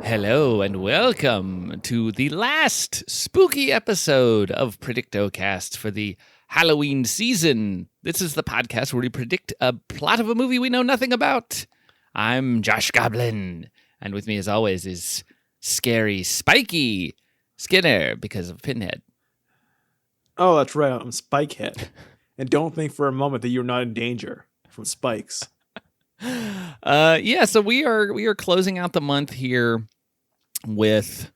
Hello and welcome to the last spooky episode of Predictocast for the Halloween season. This is the podcast where we predict a plot of a movie we know nothing about. I'm Josh Goblin, and with me as always is scary Spiky Skinner because of Pinhead. Oh, that's right. I'm Spikehead. And don't think for a moment that you're not in danger from spikes. So we are closing out the month here with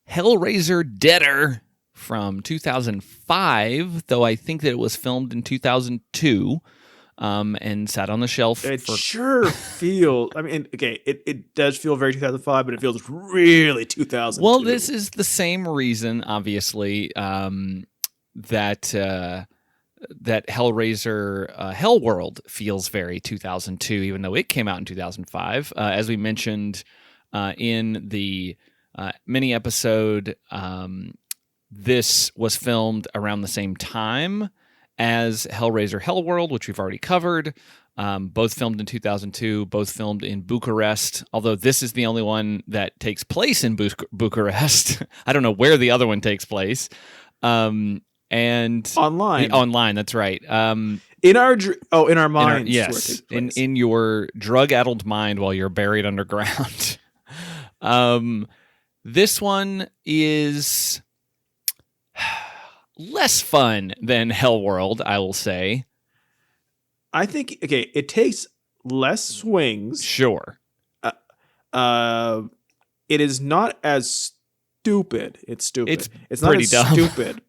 Hellraiser Deader from 2005, though I think that it was filmed in 2002 and sat on the shelf. Sure feels, it does feel very 2005, but it feels really 2002. Well, this is the same reason, obviously, that Hellraiser Hellworld feels very 2002, even though it came out in 2005. As we mentioned in the mini episode, this was filmed around the same time as Hellraiser Hellworld, which we've already covered. Both filmed in 2002, both filmed in Bucharest, although this is the only one that takes place in Bucharest. I don't know where the other one takes place. And online, that's right. In our minds. Yes, in your drug-addled mind while you're buried underground. This one is less fun than Hellworld, I will say. I think it takes less swings. Sure. It is not as stupid. It's stupid. It's not as dumb. Stupid.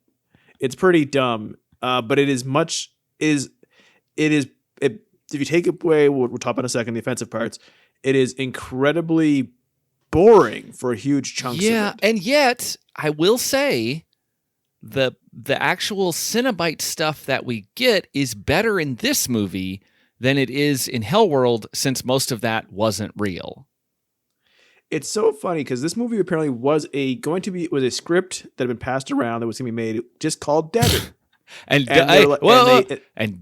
It's pretty dumb, but it is much if you take away what we'll talk about in a second, the offensive parts, it is incredibly boring for huge chunks of it. And yet, I will say the actual Cenobite stuff that we get is better in this movie than it is in Hellworld, since most of that wasn't real. It's so funny because this movie apparently was a script that had been passed around that was going to be made just called Deader. and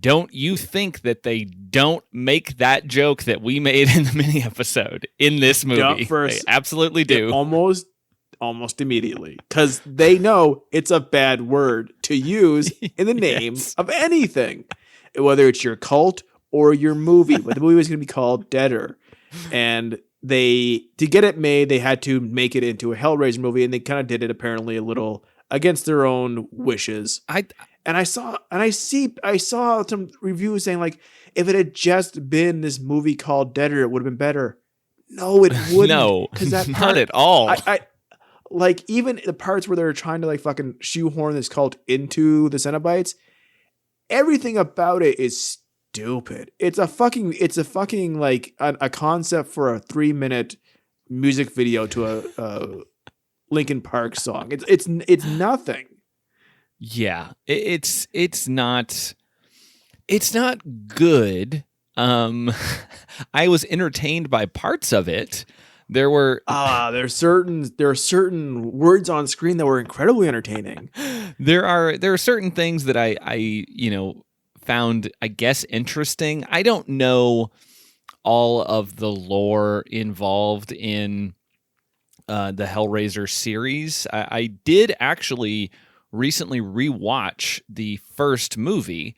don't you think that they don't make that joke that we made in the mini episode in this movie? They absolutely do. Almost immediately, because they know it's a bad word to use in the name of anything, whether it's your cult or your movie. But the movie was going to be called Deader, and to get it made, they had to make it into a Hellraiser movie, and they kind of did it apparently a little against their own wishes. I saw some reviews saying, like, if it had just been this movie called Deader, it would have been better. No, it wouldn't. No, because that not at all. I like, even the parts where they're trying to like fucking shoehorn this cult into the Cenobites, everything about it is stupid. It's a fucking like a concept for a 3-minute music video to a Linkin Park song. It's nothing. Yeah, it's not good. I was entertained by parts of it. There are certain words on screen that were incredibly entertaining. There are certain things that I found, I guess, interesting. I don't know all of the lore involved in the Hellraiser series. I did actually recently rewatch the first movie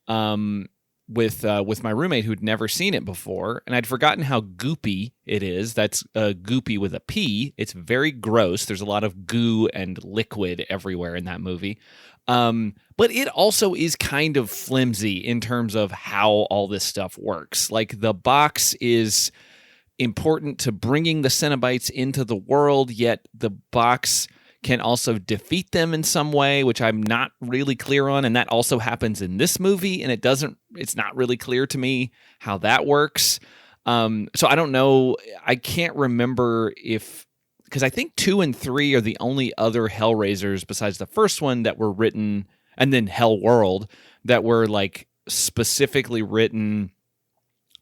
with my roommate who'd never seen it before, and I'd forgotten how goopy it is. That's goopy with a P. It's very gross. There's a lot of goo and liquid everywhere in that movie. But it also is kind of flimsy in terms of how all this stuff works. Like, the box is important to bringing the Cenobites into the world, yet the box can also defeat them in some way, which I'm not really clear on. And that also happens in this movie, and it's not really clear to me how that works. So I don't know. I can't remember because I think 2 and 3 are the only other Hellraisers besides the first one that were written, and then Hellworld, that were like specifically written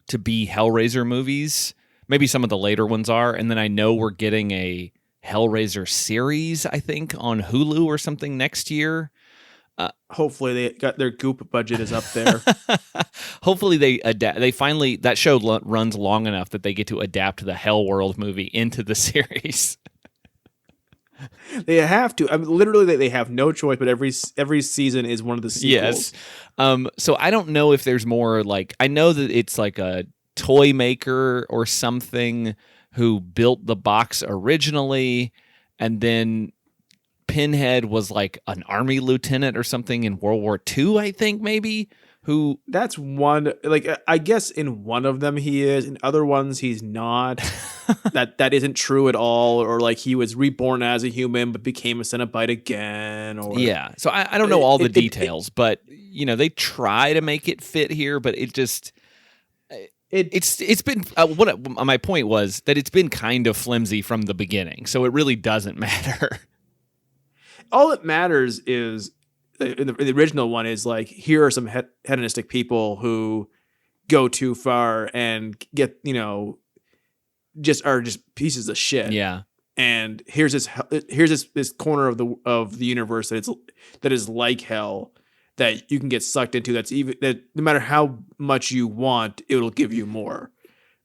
to be Hellraiser movies. Maybe some of the later ones are. And then I know we're getting a Hellraiser series, I think, on Hulu or something next year. Hopefully they got their goop budget is up there. Hopefully they adapt. They finally, that show runs long enough that they get to adapt the Hellworld movie into the series. They have to. I mean, literally, they have no choice. But every season is one of the sequels. Yes. So I don't know if there's more. Like, I know that it's like a toy maker or something who built the box originally, and then Pinhead was like an army lieutenant or something in World War II, I think, maybe. Who? That's one. Like, I guess in one of them he is. In other ones he's not. that isn't true at all. Or like he was reborn as a human but became a Cenobite again. Or yeah. So I don't know all the details, but you know they try to make it fit here, but it just. It's been what my point was that it's been kind of flimsy from the beginning, so it really doesn't matter. All that matters is in the original one is like here are some hedonistic people who go too far and get just pieces of shit. Yeah, and here's this corner of the universe that is like hell. That you can get sucked into. That no matter how much you want, it'll give you more.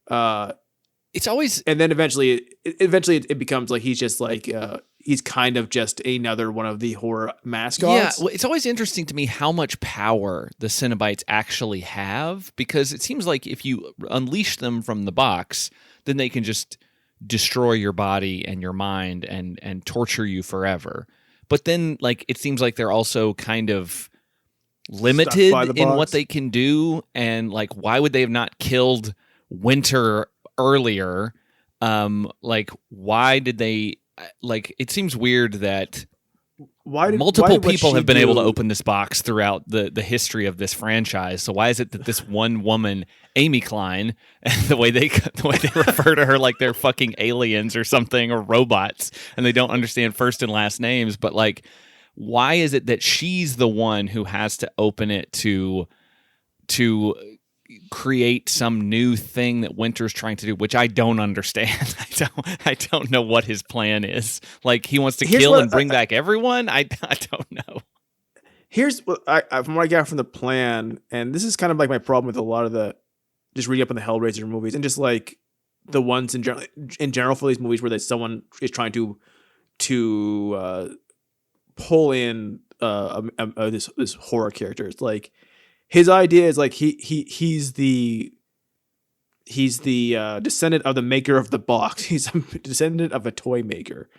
It's always, and then eventually it becomes like he's just like he's kind of just another one of the horror mascots. Yeah, well, it's always interesting to me how much power the Cenobites actually have, because it seems like if you unleash them from the box, then they can just destroy your body and your mind and torture you forever. But then, like, it seems like they're also kind of limited in what they can do, and like why would they have not killed Winter earlier? Like why did they like it seems weird that multiple people have been able to open this box throughout the history of this franchise. So why is it that this one woman, Amy Klein, the way they refer to her like they're fucking aliens or something or robots and they don't understand first and last names, but like why is it that she's the one who has to open it to create some new thing that Winter's trying to do, which I don't understand. I don't know what his plan is. Like he wants to kill and bring back everyone. I don't know. Here's what from what I got from the plan, and this is kind of like my problem with a lot of the just reading up on the Hellraiser movies and just like the ones in general for these movies where someone is trying to pull in this horror character. It's like his idea is like he's the descendant of the maker of the box. He's a descendant of a toy maker.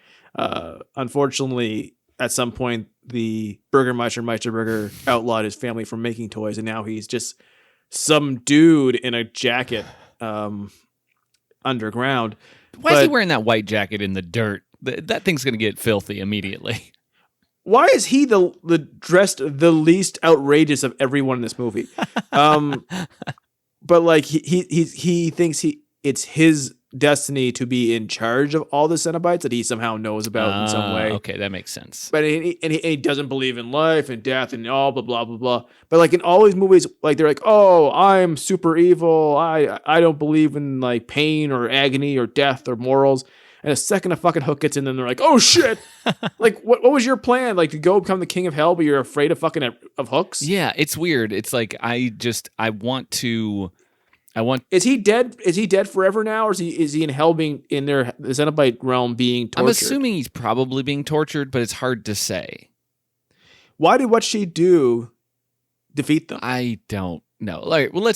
Unfortunately, at some point, the Meisterburger outlawed his family from making toys, and now he's just some dude in a jacket underground. Why is he wearing that white jacket in the dirt? That thing's going to get filthy immediately. Why is he the dressed the least outrageous of everyone in this movie? But like he thinks it's his destiny to be in charge of all the Cenobites that he somehow knows about in some way. Okay, that makes sense. But he doesn't believe in life and death and all blah blah blah blah. But like in all these movies, like they're like, oh, I'm super evil. I don't believe in like pain or agony or death or morals. And a second a fucking hook gets in them, they're like, oh shit. Like what was your plan? Like to go become the king of hell, but you're afraid of fucking of hooks? Yeah, it's weird. It's like I want Is he dead? Is he dead forever now, or is he in hell being in the Cenobite realm being tortured? I'm assuming he's probably being tortured, but it's hard to say. Why did what she do defeat them? I don't know. Like, well,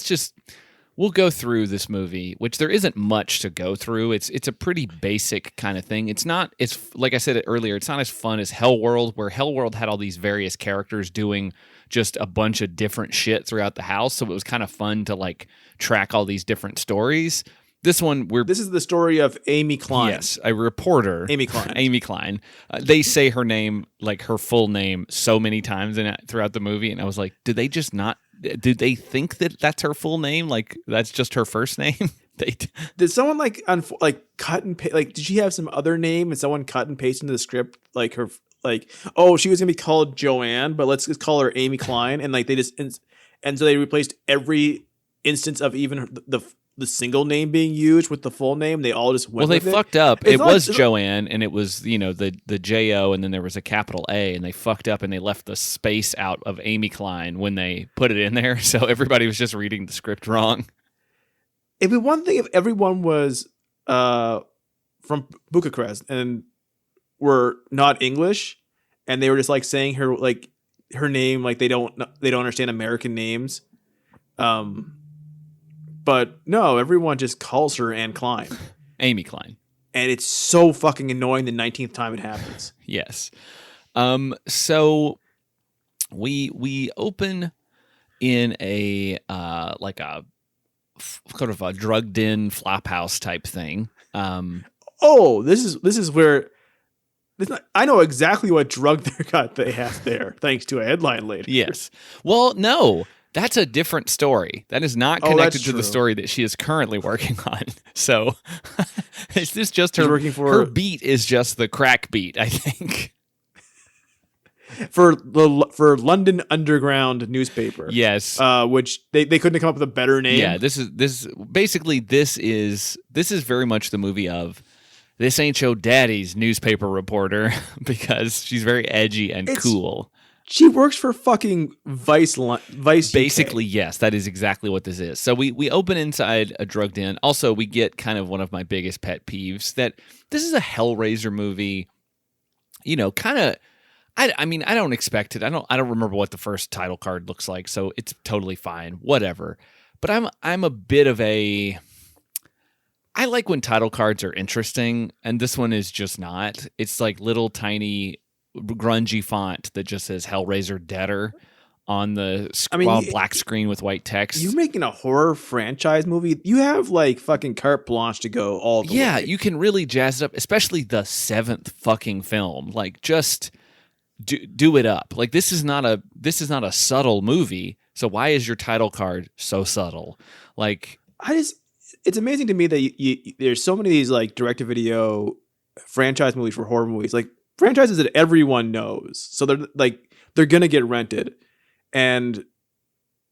we'll go through this movie, which there isn't much to go through. It's a pretty basic kind of thing. It's not, it's like I said earlier, it's not as fun as Hellworld, where Hellworld had all these various characters doing just a bunch of different shit throughout the house. So it was kind of fun to like track all these different stories. This is the story of Amy Klein. Yes, a reporter. Amy Klein. Amy Klein. They say her name, like her full name, so many times throughout the movie, and I was like, did they just not? Did they think that that's her full name? Like that's just her first name? Did someone like cut and paste? Like, did she have some other name and someone cut and paste into the script like her? Like, oh, she was gonna be called Joanne, but let's just call her Amy Klein, and like they just and so they replaced every instance of even the single name being used with the full name. They all just went Well, they with fucked up. It's It not- was Joanne, and it was, the J-O, and then there was a capital A, and they fucked up, and they left the space out of Amy Klein when they put it in there, so everybody was just reading the script wrong. It'd be one thing if everyone was from Bucharest and were not English, and they were just like saying her name like they don't understand American names. But no, everyone just calls her Anne Klein. Amy Klein. And it's so fucking annoying the 19th time it happens. Yes. So we open in a like a kind of a drugged in flop house type thing. This is where I know exactly what drug they have there, thanks to a headline later. Yes. Well, no. That's a different story. That is not connected to the story that she is currently working on. So is this just her beat is just the crack beat, I think. For London Underground newspaper. Yes. Which they couldn't have come up with a better name. Yeah, this is very much the movie of this ain't your daddy's newspaper reporter because she's very edgy and cool. She works for fucking Vice. Basically, UK. Yes, that is exactly what this is. So we open inside a drugged inn. Also, we get kind of one of my biggest pet peeves that this is a Hellraiser movie. Kind of. I mean, I don't expect it. I don't remember what the first title card looks like, so it's totally fine. Whatever. But I'm a bit of a. I like when title cards are interesting, and this one is just not. It's like little tiny grungy font that just says Hellraiser Deader on the black screen with white text. You're making a horror franchise movie. You have like fucking carte blanche to go all the way. Yeah, you can really jazz it up, especially the 7th fucking film. Like just do it up. Like this is not a subtle movie. So why is your title card so subtle? Like it's amazing to me that there's so many of these like direct-to-video franchise movies for horror movies. Like franchises that everyone knows, so they're gonna get rented, and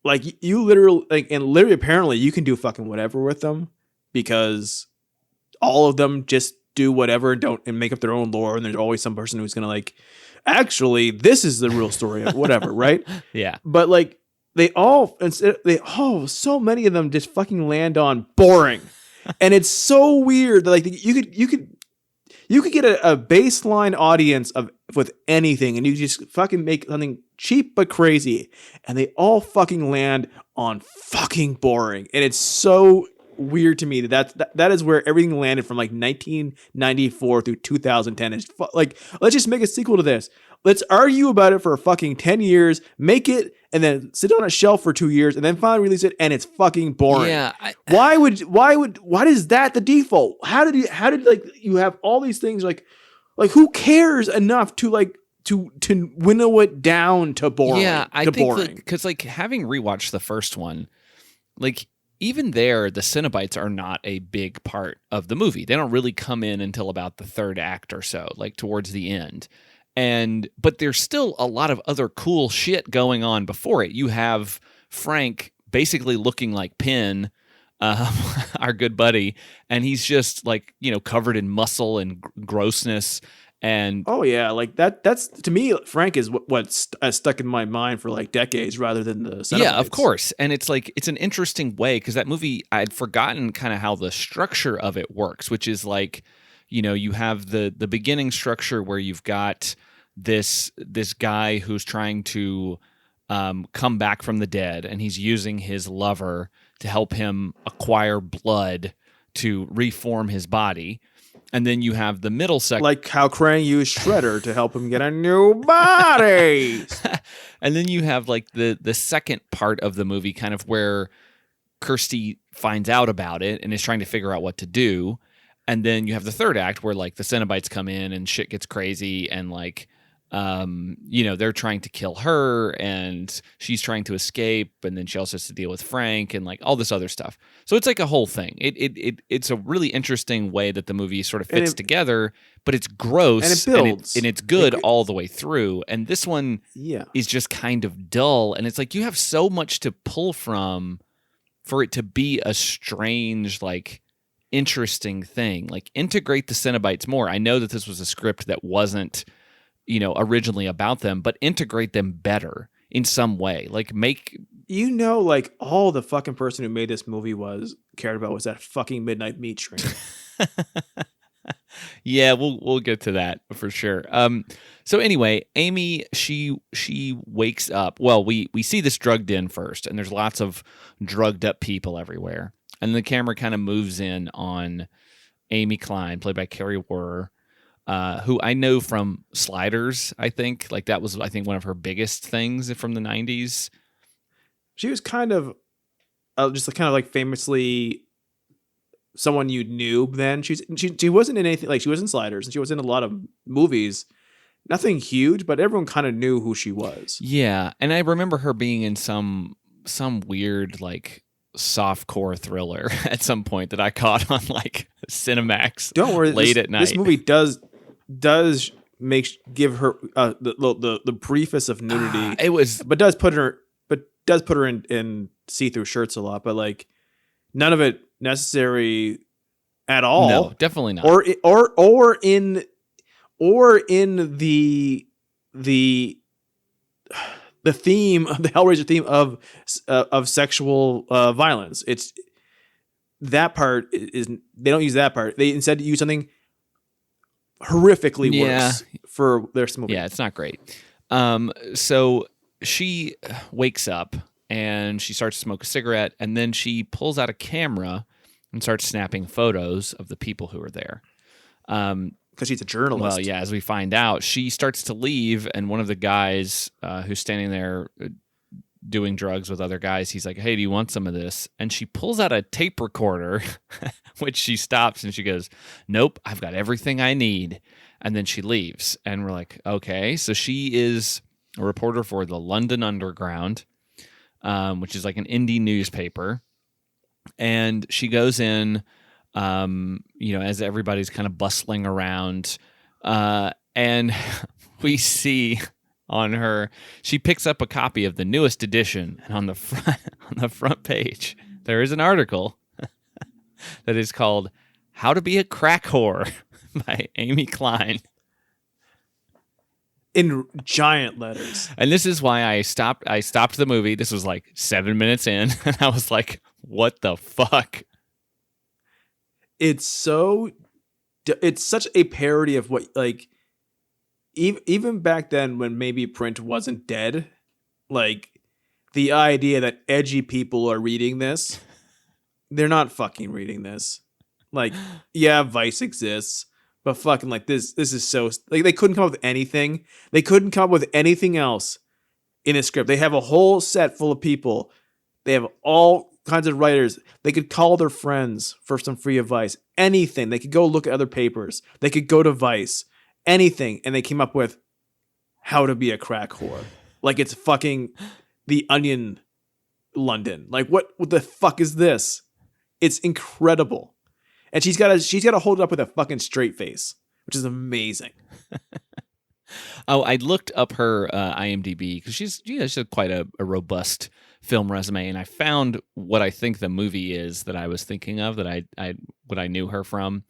like you literally apparently you can do fucking whatever with them because all of them just do whatever and make up their own lore, and there's always some person who's gonna like, actually this is the real story of whatever, right? Yeah, but like so many of them just fucking land on boring, and it's so weird that like you could get a baseline audience with anything, and you just fucking make something cheap but crazy, and they all fucking land on fucking boring. And it's so weird to me that is where everything landed from like 1994 through 2010. It's like, let's just make a sequel to this. Let's argue about it for fucking 10 years, make it, and then sit on a shelf for 2 years, and then finally release it, and it's fucking boring. Yeah. Why is that the default? How did like you have all these things like who cares enough to winnow it down to boring? Yeah, I think because like having rewatched the first one, like even there, the Cenobites are not a big part of the movie. They don't really come in until about the third act or so, like towards the end. But there's still a lot of other cool shit going on before it. You have Frank basically looking like Pin, our good buddy, and he's just like, covered in muscle and grossness. And oh yeah, like that's to me, Frank is what's stuck in my mind for like decades rather than the Cenobites. Yeah, of course. And it's like it's an interesting way because that movie, I'd forgotten kind of how the structure of it works, which is like, you have the beginning structure where you've got this guy who's trying to come back from the dead, and he's using his lover to help him acquire blood to reform his body. And then you have the middle section. Like how Krang used Shredder to help him get a new body. And then you have like the second part of the movie kind of where Kirsty finds out about it and is trying to figure out what to do. And then you have the third act where like the Cenobites come in and shit gets crazy and like, they're trying to kill her and she's trying to escape. And then she also has to deal with Frank and like all this other stuff. So it's like a whole thing. It's a really interesting way that the movie sort of fits together, but it's gross and it builds and it's good all the way through. And this one is just kind of dull. And it's like you have so much to pull from for it to be a strange, like, interesting thing. Like, integrate the Cenobites more. I know that this was a script that wasn't, originally about them, but integrate them better in some way. Like, make... like, all the fucking person who made this movie cared about was that fucking midnight meat train. Yeah, we'll get to that for sure. So anyway, Amy, she wakes up. Well, we see this drug den first, and there's lots of drugged up people everywhere. And the camera kind of moves in on Amy Klein, played by Carrie Werner, who I know from Sliders, I think. Like, that was, I think, one of her biggest things from the 90s. She was kind of just kind of like famously someone you knew then. She wasn't in anything, like, she was in Sliders and she was in a lot of movies. Nothing huge, but everyone kind of knew who she was. Yeah, and I remember her being in some weird, like, softcore thriller at some point that I caught on, like, Cinemax. Don't worry, late at night. This movie does give her the briefest of nudity. But does put her in see-through shirts a lot, but, like, none of it necessary at all. No, definitely not. Or in the theme of the Hellraiser theme of sexual violence. It's that part is they don't use that part. They instead use something horrifically worse for their movie. Yeah, it's not great. So she wakes up and she starts to smoke a cigarette, and then she pulls out a camera and starts snapping photos of the people who are there. Because she's a journalist. Well, yeah, as we find out, she starts to leave, and one of the guys who's standing there doing drugs with other guys, he's like, hey, do you want some of this? And she pulls out a tape recorder, which she stops, and she goes, nope, I've got everything I need. And then she leaves, and we're like, okay. So she is a reporter for the London Underground, which is like an indie newspaper. And she goes in, as everybody's kind of bustling around, and we see on her, she picks up a copy of the newest edition, and on the front page, there is an article that is called "How to Be a Crack Whore" by Amy Klein. In giant letters. And this is why I stopped the movie. This was like 7 minutes in, and I was like, what the fuck? It's such a parody of what, like, even back then when maybe print wasn't dead, like, the idea that edgy people are reading this, they're not fucking reading this. Like, yeah, Vice exists, but fucking, like, this is so, like, they couldn't come up with anything. They couldn't come up with anything else in a script. They have a whole set full of people. They have all kinds of writers. They could call their friends for some free advice. Anything. They could go look at other papers. They could go to Vice. Anything. And they came up with How to Be a Crack Whore. Like, it's fucking The Onion London. Like, what the fuck is this? It's incredible. And she's got to hold it up with a fucking straight face, which is amazing. Oh, I looked up her IMDb because she's quite a robust film resume, and I found what I think the movie is that I was thinking of, that what I knew her from.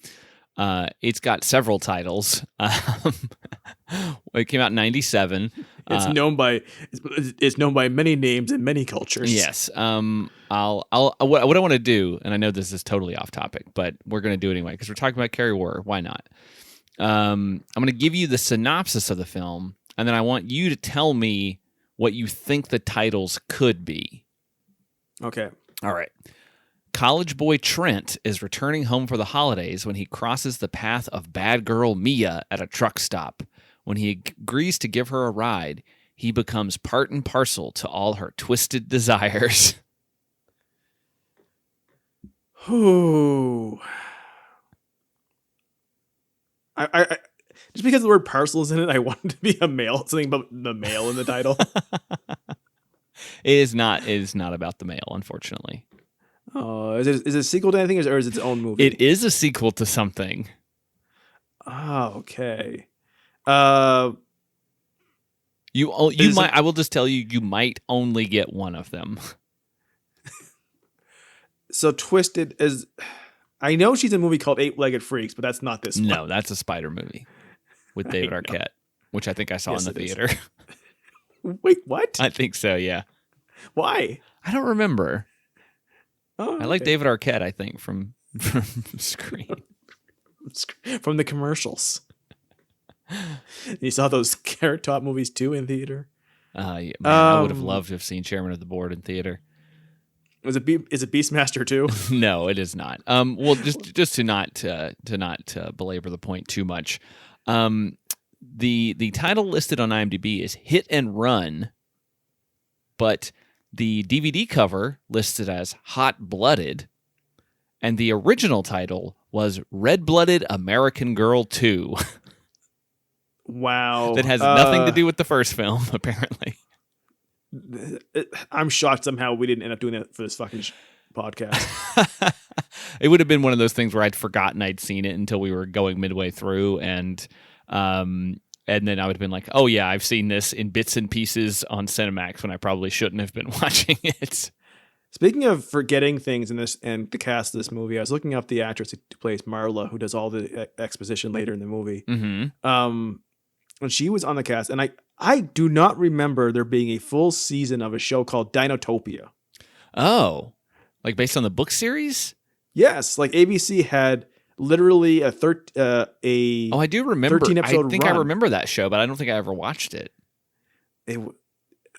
It's got several titles. It came out in 1997. It's known by many names in many cultures. Yes. What I want to do, and I know this is totally off topic, but we're going to do it anyway because we're talking about Carrie Werner. Why not? I'm going to give you the synopsis of the film, and then I want you to tell me what you think the titles could be. Okay. All right. College boy Trent is returning home for the holidays when he crosses the path of bad girl Mia at a truck stop. When he agrees to give her a ride, he becomes part and parcel to all her twisted desires. Ooh. I just because the word parcel is in it, I want it to be a male. Something about the male in the title. It is not about the male, unfortunatately. Oh, is it a sequel to anything, or is it its own movie? It is a sequel to something. Oh, okay. I will just tell you, you might only get one of them. so twisted as I know she's in a movie called Eight-Legged Freaks, but that's not this one. No, that's a spider movie with David Arquette, which I think I saw in the theater. Wait, what? I think so, yeah. Why? I don't remember. Oh, I like David Arquette, I think, from Scream. From the commercials. You saw those Carrot Top movies too in theater? Yeah, man, I would have loved to have seen Chairman of the Board in theater. Is it Beastmaster too? No, it is not. Well, just to not belabor the point too much. The title listed on IMDb is Hit and Run, but the DVD cover listed as Hot Blooded, and the original title was Red Blooded American Girl 2. Wow. That has nothing to do with the first film, apparently. I'm shocked somehow we didn't end up doing that for this fucking podcast. It would have been one of those things where I'd forgotten I'd seen it until we were going midway through, and then I would have been like, oh yeah, I've seen this in bits and pieces on Cinemax when I probably shouldn't have been watching it. Speaking of forgetting things in this and the cast of this movie, I was looking up the actress who plays Marla, who does all the exposition later in the movie. Mm-hmm. And she was on the cast, and I do not remember there being a full season of a show called Dinotopia. Oh, like based on the book series? Yes, like ABC had literally a Oh, I do remember. 13 episode I think run. I remember that show, but I don't think I ever watched it.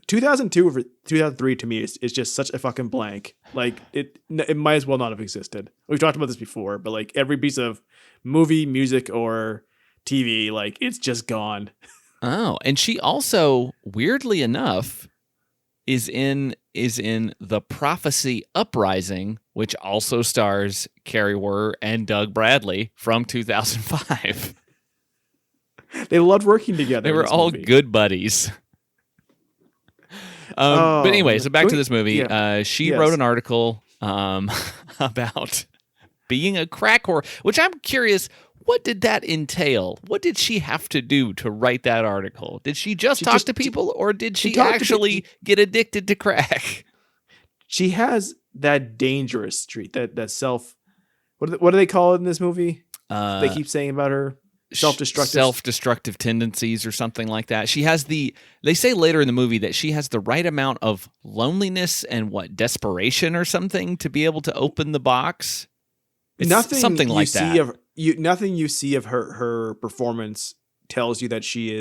2002 or 2003 to me is just such a fucking blank. Like it might as well not have existed. We've talked about this before, but like every piece of movie, music, or TV, like it's just gone. Oh, and she also, weirdly enough, is in The Prophecy Uprising, which also stars Carrie Werr and Doug Bradley from 2005. They loved working together. They were all good buddies. But anyway, so back to this movie. Yeah. She wrote an article about being a crack whore, which I'm curious, what did that entail? What did she have to do to write that article? Did she just talk to people, or did she actually get addicted to crack? She has that dangerous streak, that self. What do they call it in this movie? They keep saying about her self-destructive tendencies or something like that. She has they say later in the movie that she has the right amount of loneliness and desperation or something to be able to open the box. It's something like that. Nothing you see of her performance tells you that she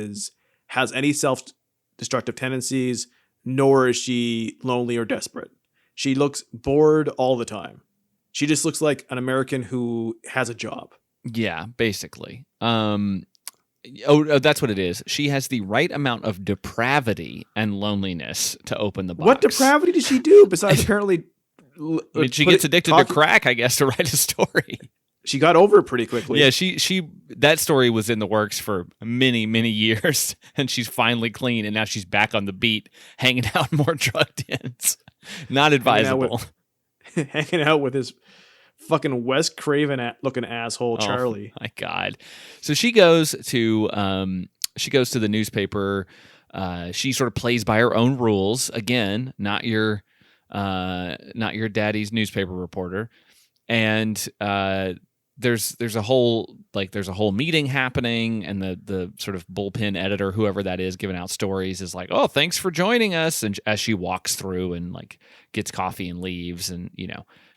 has any self-destructive tendencies, nor is she lonely or desperate. She looks bored all the time. She just looks like an American who has a job. Yeah, basically. That's what it is. She has the right amount of depravity and loneliness to open the box. What depravity did she do besides apparently? I mean, she gets addicted to crack, I guess, to write a story. She got over it pretty quickly. Yeah, she that story was in the works for many, many years, and she's finally clean, and now she's back on the beat, hanging out in more drug dens. Not advisable. Hanging out with his fucking Wes Craven looking asshole Charlie. Oh my God. So she goes to the newspaper. She sort of plays by her own rules. Again, not your daddy's newspaper reporter. And there's a whole meeting happening, and the sort of bullpen editor, whoever that is, giving out stories, is like, "Oh, thanks for joining us." And as she walks through and like gets coffee and leaves, and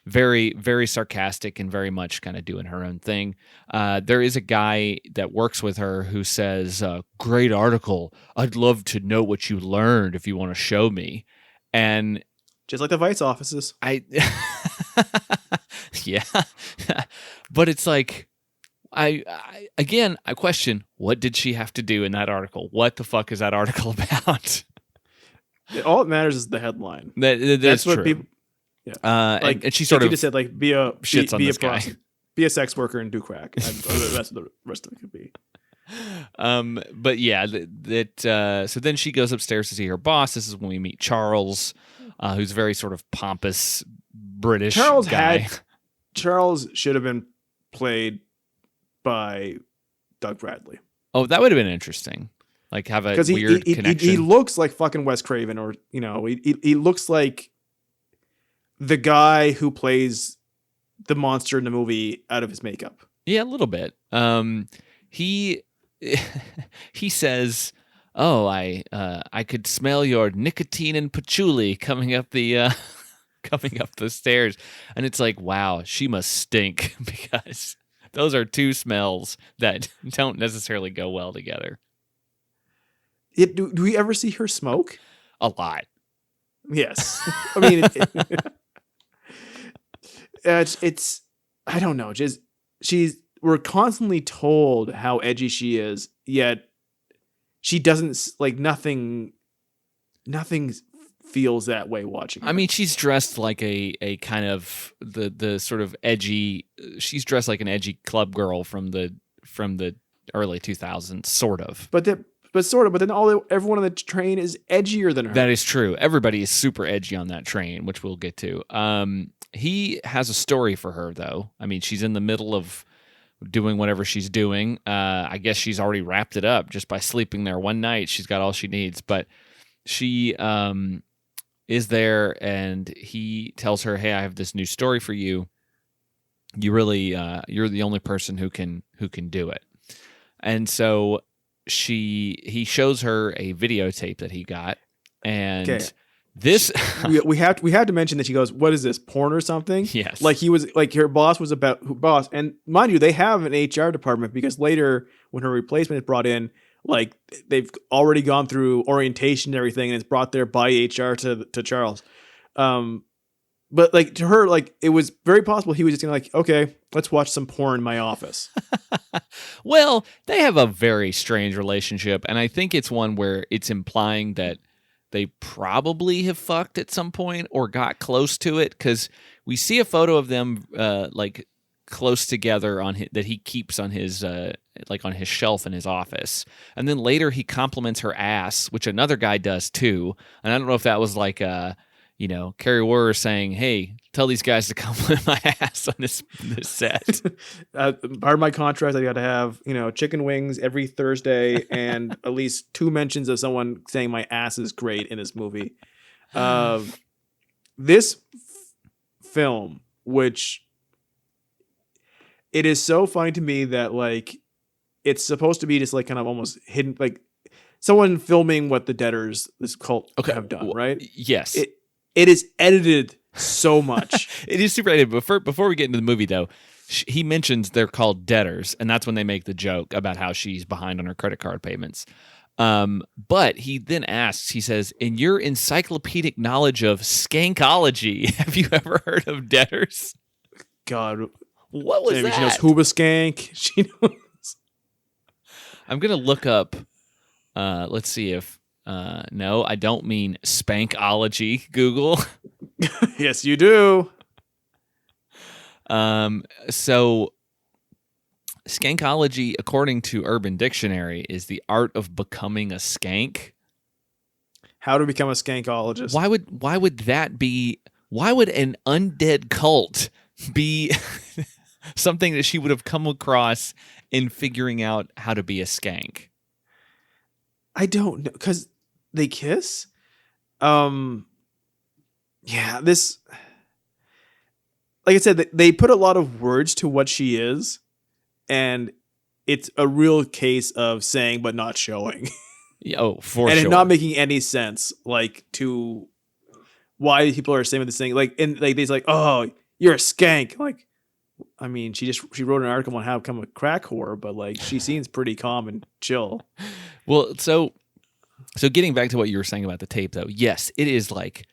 very, very sarcastic and very much kind of doing her own thing. There is a guy that works with her who says, "Great article. I'd love to know what you learned if you want to show me." And just like the Vice offices. Yeah. But it's like, I question, what did she have to do in that article? What the fuck is that article about? All that matters is the headline. That's what true. People. Yeah. And she sort of just said like be a guy. Be a sex worker and do crack. And the rest of it could be. But yeah, so then she goes upstairs to see her boss. This is when we meet Charles, who's a very sort of pompous British guy. Charles should have been played by Doug Bradley. Oh, that would have been interesting. Like have a weird connection. He looks like fucking Wes Craven, or he looks like the guy who plays the monster in the movie out of his makeup. Yeah, a little bit. He he says, "Oh, I could smell your nicotine and patchouli coming up the coming up the stairs," and it's like, wow, she must stink because those are two smells that don't necessarily go well together. Do we ever see her smoke? A lot. Yes. I mean, it's I don't know. Just we're constantly told how edgy she is, yet she doesn't nothing feels that way watching her. I mean, she's dressed like a kind of the sort of edgy. She's dressed like an edgy club girl from the early 2000s, sort of. But then everyone on the train is edgier than her. That is true. Everybody is super edgy on that train, which we'll get to. He has a story for her, though. I mean, she's in the middle of doing whatever she's doing. I guess she's already wrapped it up just by sleeping there one night. She's got all she needs. But she is there, and he tells her, "Hey, I have this new story for you. You really, you're the only person who can do it." And so he shows her a videotape that he got, and this we have to mention that she goes, "What is this, porn or something?" Yes, like he was like her boss was boss, and mind you, they have an HR department because later when her replacement is brought in, like they've already gone through orientation and everything, and it's brought there by HR to Charles. But like to her, like it was very possible he was just gonna like, okay, let's watch some porn in my office. Well, they have a very strange relationship, and I think it's one where it's implying that they probably have fucked at some point or got close to it, because we see a photo of them like close together that he keeps on his like on his shelf in his office, and then later he compliments her ass, which another guy does too, and I don't know if that was like Carrie Werner saying, "Hey, tell these guys to compliment my ass on this set." Part of my contract, I got to have chicken wings every Thursday and at least 2 mentions of someone saying my ass is great in this movie. This film, which it is so funny to me that like it's supposed to be just like kind of almost hidden, like someone filming what the Deaders, this cult, have done, right? Yes. It is edited so much. It is super edited. Before we get into the movie, though, he mentions they're called debtors, and that's when they make the joke about how she's behind on her credit card payments. But he then asks, he says, "In your encyclopedic knowledge of skankology, have you ever heard of debtors?" God, what was that? She knows Hooba Skank. She knows. I'm gonna look up. Let's see if. No, I don't mean spankology, Google. Yes, you do. So skankology, according to Urban Dictionary, is the art of becoming a skank. How to become a skankologist. Why would that be? Why would an undead cult be something that she would have come across in figuring out how to be a skank? I don't know, because they kiss. Yeah, this, like I said, they put a lot of words to what she is, and it's a real case of saying but not showing. Oh, for and sure. And not making any sense, like, to why people are saying this thing. Like, and like they's like, "Oh, you're a skank." Like, I mean, she wrote an article on how to become a crack whore, but like she seems pretty calm and chill. Well, so getting back to what you were saying about the tape, though, yes, it is like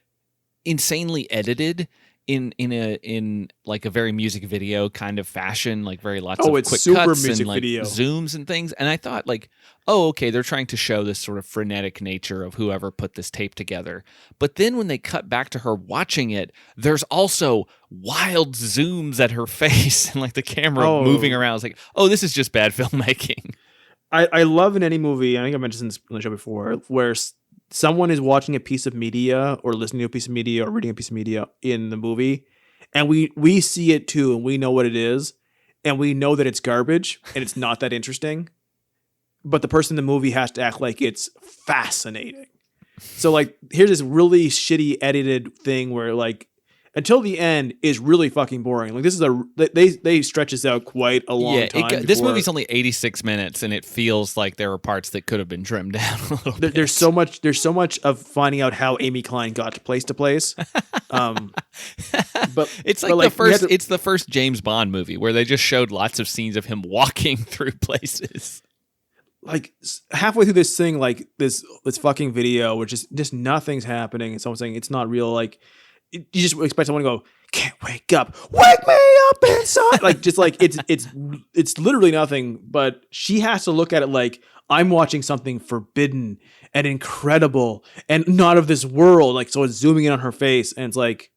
insanely edited in like a very music video kind of fashion, like very lots of quick cuts and like video zooms and things. And I thought like, oh, okay, they're trying to show this sort of frenetic nature of whoever put this tape together. But then when they cut back to her watching it, there's also wild zooms at her face and like the camera moving around. It's like, oh, this is just bad filmmaking. I love in any movie, I think I mentioned this on the show before, where someone is watching a piece of media or listening to a piece of media or reading a piece of media in the movie, and we see it too, and we know what it is, and we know that it's garbage and it's not that interesting, but the person in the movie has to act like it's fascinating. So like here's this really shitty edited thing where like until the end is really fucking boring. Like this is they stretch this out quite a long time. This movie's only 86 minutes, and it feels like there were parts that could have been trimmed down a little bit. There's so much of finding out how Amy Klein got to place. But it's like it's the first James Bond movie where they just showed lots of scenes of him walking through places. Like halfway through this thing, like this fucking video, which is just nothing's happening, and someone's saying it's not real. Like you just expect someone to go, "Can't wake me up inside." Like just like it's literally nothing. But she has to look at it like I'm watching something forbidden and incredible and not of this world. Like so, it's zooming in on her face, and it's like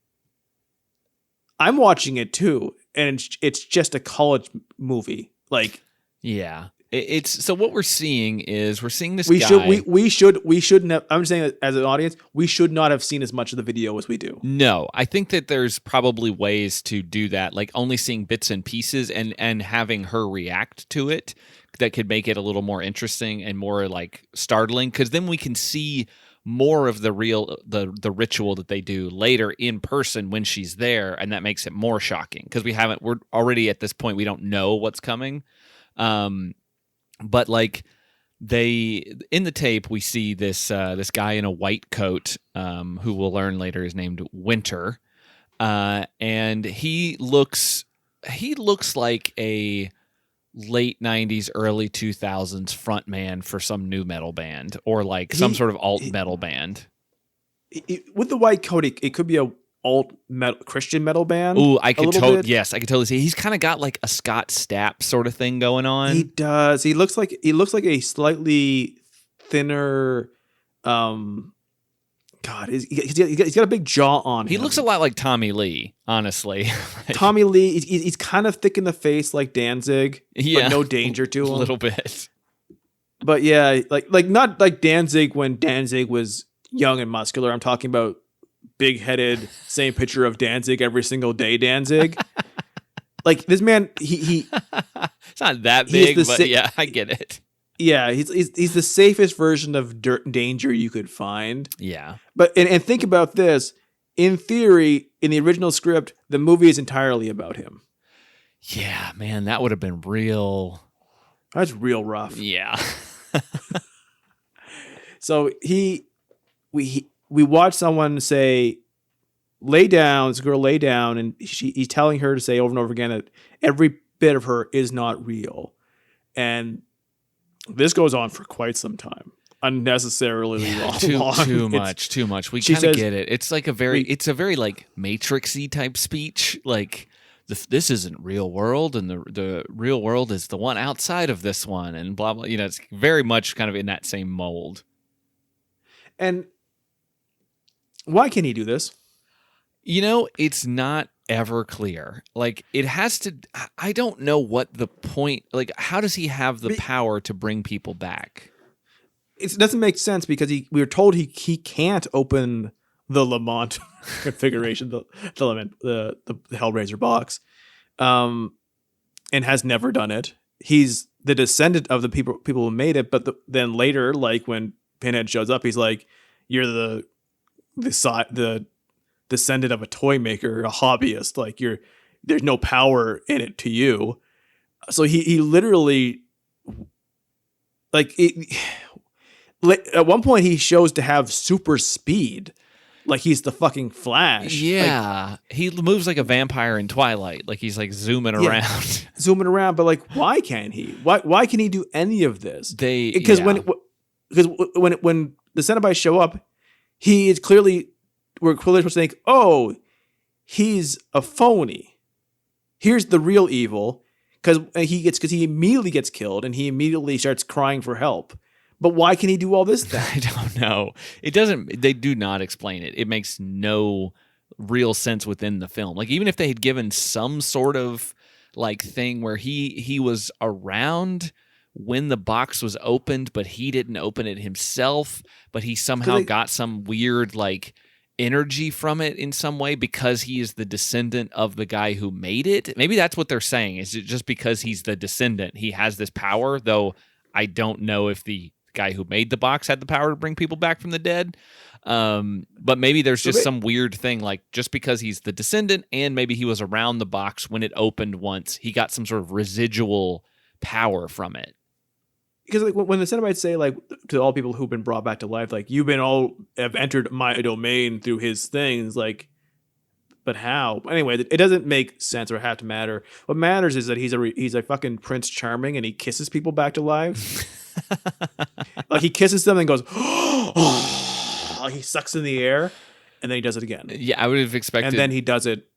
I'm watching it too, and it's just a college movie. Like yeah. It's so what we're seeing is this we guy. We shouldn't have. I'm saying that as an audience, we should not have seen as much of the video as we do. No, I think that there's probably ways to do that, like only seeing bits and pieces and having her react to it that could make it a little more interesting and more like startling, because then we can see more of the the ritual that they do later in person when she's there, and that makes it more shocking because we're already at this point we don't know what's coming. But like in the tape, we see this guy in a white coat, who we'll learn later is named Winter, and he looks like a late 90s, early 2000s frontman for some new metal band or like some sort of alt metal band. With the white coat, it could be a alt metal Christian metal band. Ooh, I could totally see. He's kind of got like a Scott Stapp sort of thing going on. He does. He looks like a slightly thinner. God, he's got a big jaw on him. He looks a lot like Tommy Lee, honestly. Tommy Lee. He's kind of thick in the face like Danzig. Yeah, but no danger to him. A little bit. But yeah, like not like Danzig when Danzig was young and muscular. I'm talking about big-headed, same picture of Danzig every single day Danzig. Like this man, he it's not that big, but yeah, I get it. Yeah, he's the safest version of danger you could find. Yeah. But and think about this. In theory, in the original script, the movie is entirely about him. Yeah, man, that would have been real. That's real rough. Yeah. So we watch someone say, lay down, this girl lay down, and he's telling her to say over and over again that every bit of her is not real. And this goes on for quite some time. Unnecessarily long. Too much. We kind of get it. It's like a very like Matrixy type speech. Like this isn't real world, and the real world is the one outside of this one, and blah blah. It's very much kind of in that same mold. And why can he do this? It's not ever clear. Like it has to. I don't know what the point. Like, how does he have the power to bring people back? It doesn't make sense because we were told he can't open the Lament configuration, the Hellraiser box, and has never done it. He's the descendant of the people who made it, but then later, like when Pinhead shows up, he's like, "You're the descendant of a toy maker, a hobbyist. Like there's no power in it to you." So he literally, like it. At one point, he shows to have super speed, like he's the fucking Flash. Yeah, he moves like a vampire in Twilight, like he's like zooming around, But like, why can't he? Why can he do any of this? Because when the Cenobites show up, we're clearly supposed to think, oh, he's a phony. Here's the real evil, because he immediately gets killed and he immediately starts crying for help. But why can he do all this then? I don't know. It doesn't. They do not explain it. It makes no real sense within the film. Like even if they had given some sort of like thing where he was around when the box was opened, but he didn't open it himself, but he somehow got some weird like energy from it in some way because he is the descendant of the guy who made it. Maybe that's what they're saying. Is it just because he's the descendant, he has this power? Though I don't know if the guy who made the box had the power to bring people back from the dead. But maybe there's just some weird thing, like just because he's the descendant and maybe he was around the box when it opened once, he got some sort of residual power from it. Because like when the Cenobites say like to all people who've been brought back to life, like you've been all have entered my domain through his things, like, but how? Anyway, it doesn't make sense or have to matter. What matters is that he's a fucking Prince Charming and he kisses people back to life. Like he kisses them and goes, oh, he sucks in the air, and then he does it again. Yeah, I would have expected. And then he does it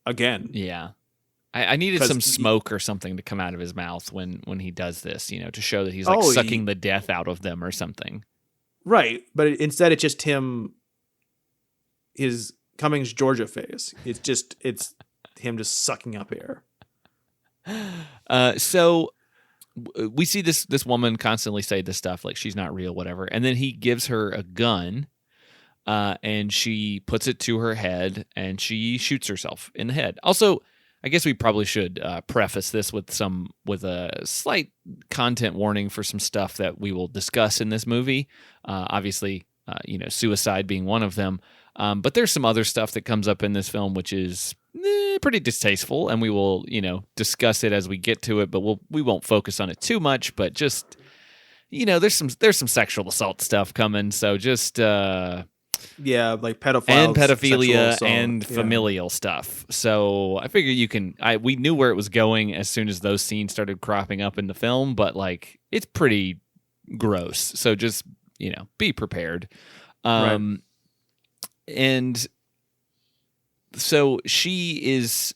again. Yeah. I needed some smoke or something to come out of his mouth when he does this, you know, to show that he's like sucking the death out of them or something. Right. But instead it's just his Cummings, Georgia face. It's him just sucking up air. So we see this woman constantly say this stuff like she's not real, whatever. And then he gives her a gun and she puts it to her head and she shoots herself in the head. Also, I guess we probably should preface this with a slight content warning for some stuff that we will discuss in this movie. Obviously, suicide being one of them. But there's some other stuff that comes up in this film which is pretty distasteful, and we will, discuss it as we get to it. But we won't focus on it too much. But just, there's some sexual assault stuff coming. So just like pedophiles and pedophilia and familial stuff. So I figure we knew where it was going as soon as those scenes started cropping up in the film, but like it's pretty gross. So just, be prepared. Right. And so she's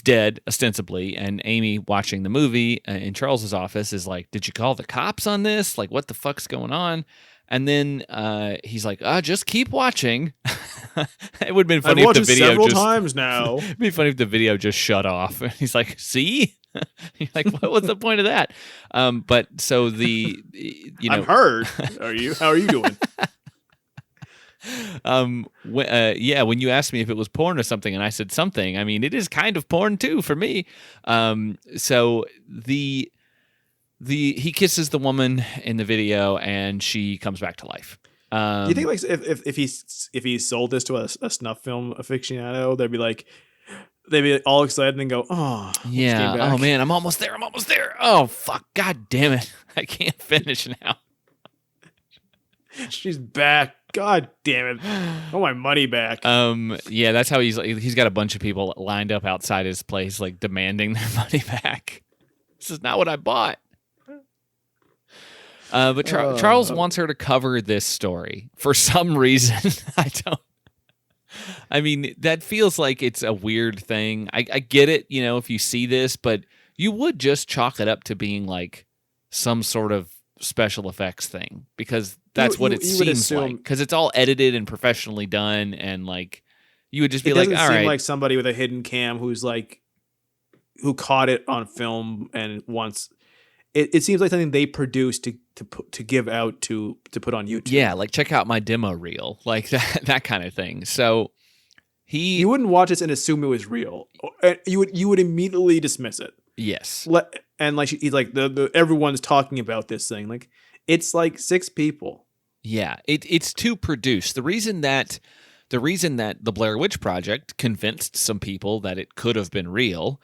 dead ostensibly, and Amy watching the movie in Charles's office is like, "Did you call the cops on this? Like, what the fuck's going on?" And then he's like, just keep watching. It would have been funny if the video several times now. It'd be funny if the video just shut off. And he's like, see? You're like, what was the point of that? But so I'm hurt. How are you doing? When you asked me if it was porn or something, and I said something, I mean, it is kind of porn too for me. So he kisses the woman in the video and she comes back to life. Do you think like if he sold this to a snuff film aficionado, they'd be all excited and then go, "Oh, yeah, oh man, I'm almost there. Oh fuck, god damn it, I can't finish now." She's back. God damn it. I want my money back. Yeah, that's how he's got a bunch of people lined up outside his place, like demanding their money back. This is not what I bought. But Charles wants her to cover this story for some reason. I mean, that feels like it's a weird thing. I get it, if you see this, but you would just chalk it up to being like some sort of special effects thing, because that's what it seems like. Because it's all edited and professionally done, and like you would just be like, all right. It doesn't seem like somebody with a hidden cam who caught it on film and wants. It seems like something they produced to give out to put on YouTube. Yeah, like check out my demo reel, like that kind of thing. So you wouldn't watch this and assume it was real. You would immediately dismiss it. Yes, and like he's like everyone's talking about this thing. Like it's like 6 people. Yeah, it's too produced. The reason that the Blair Witch Project convinced some people that it could have been real.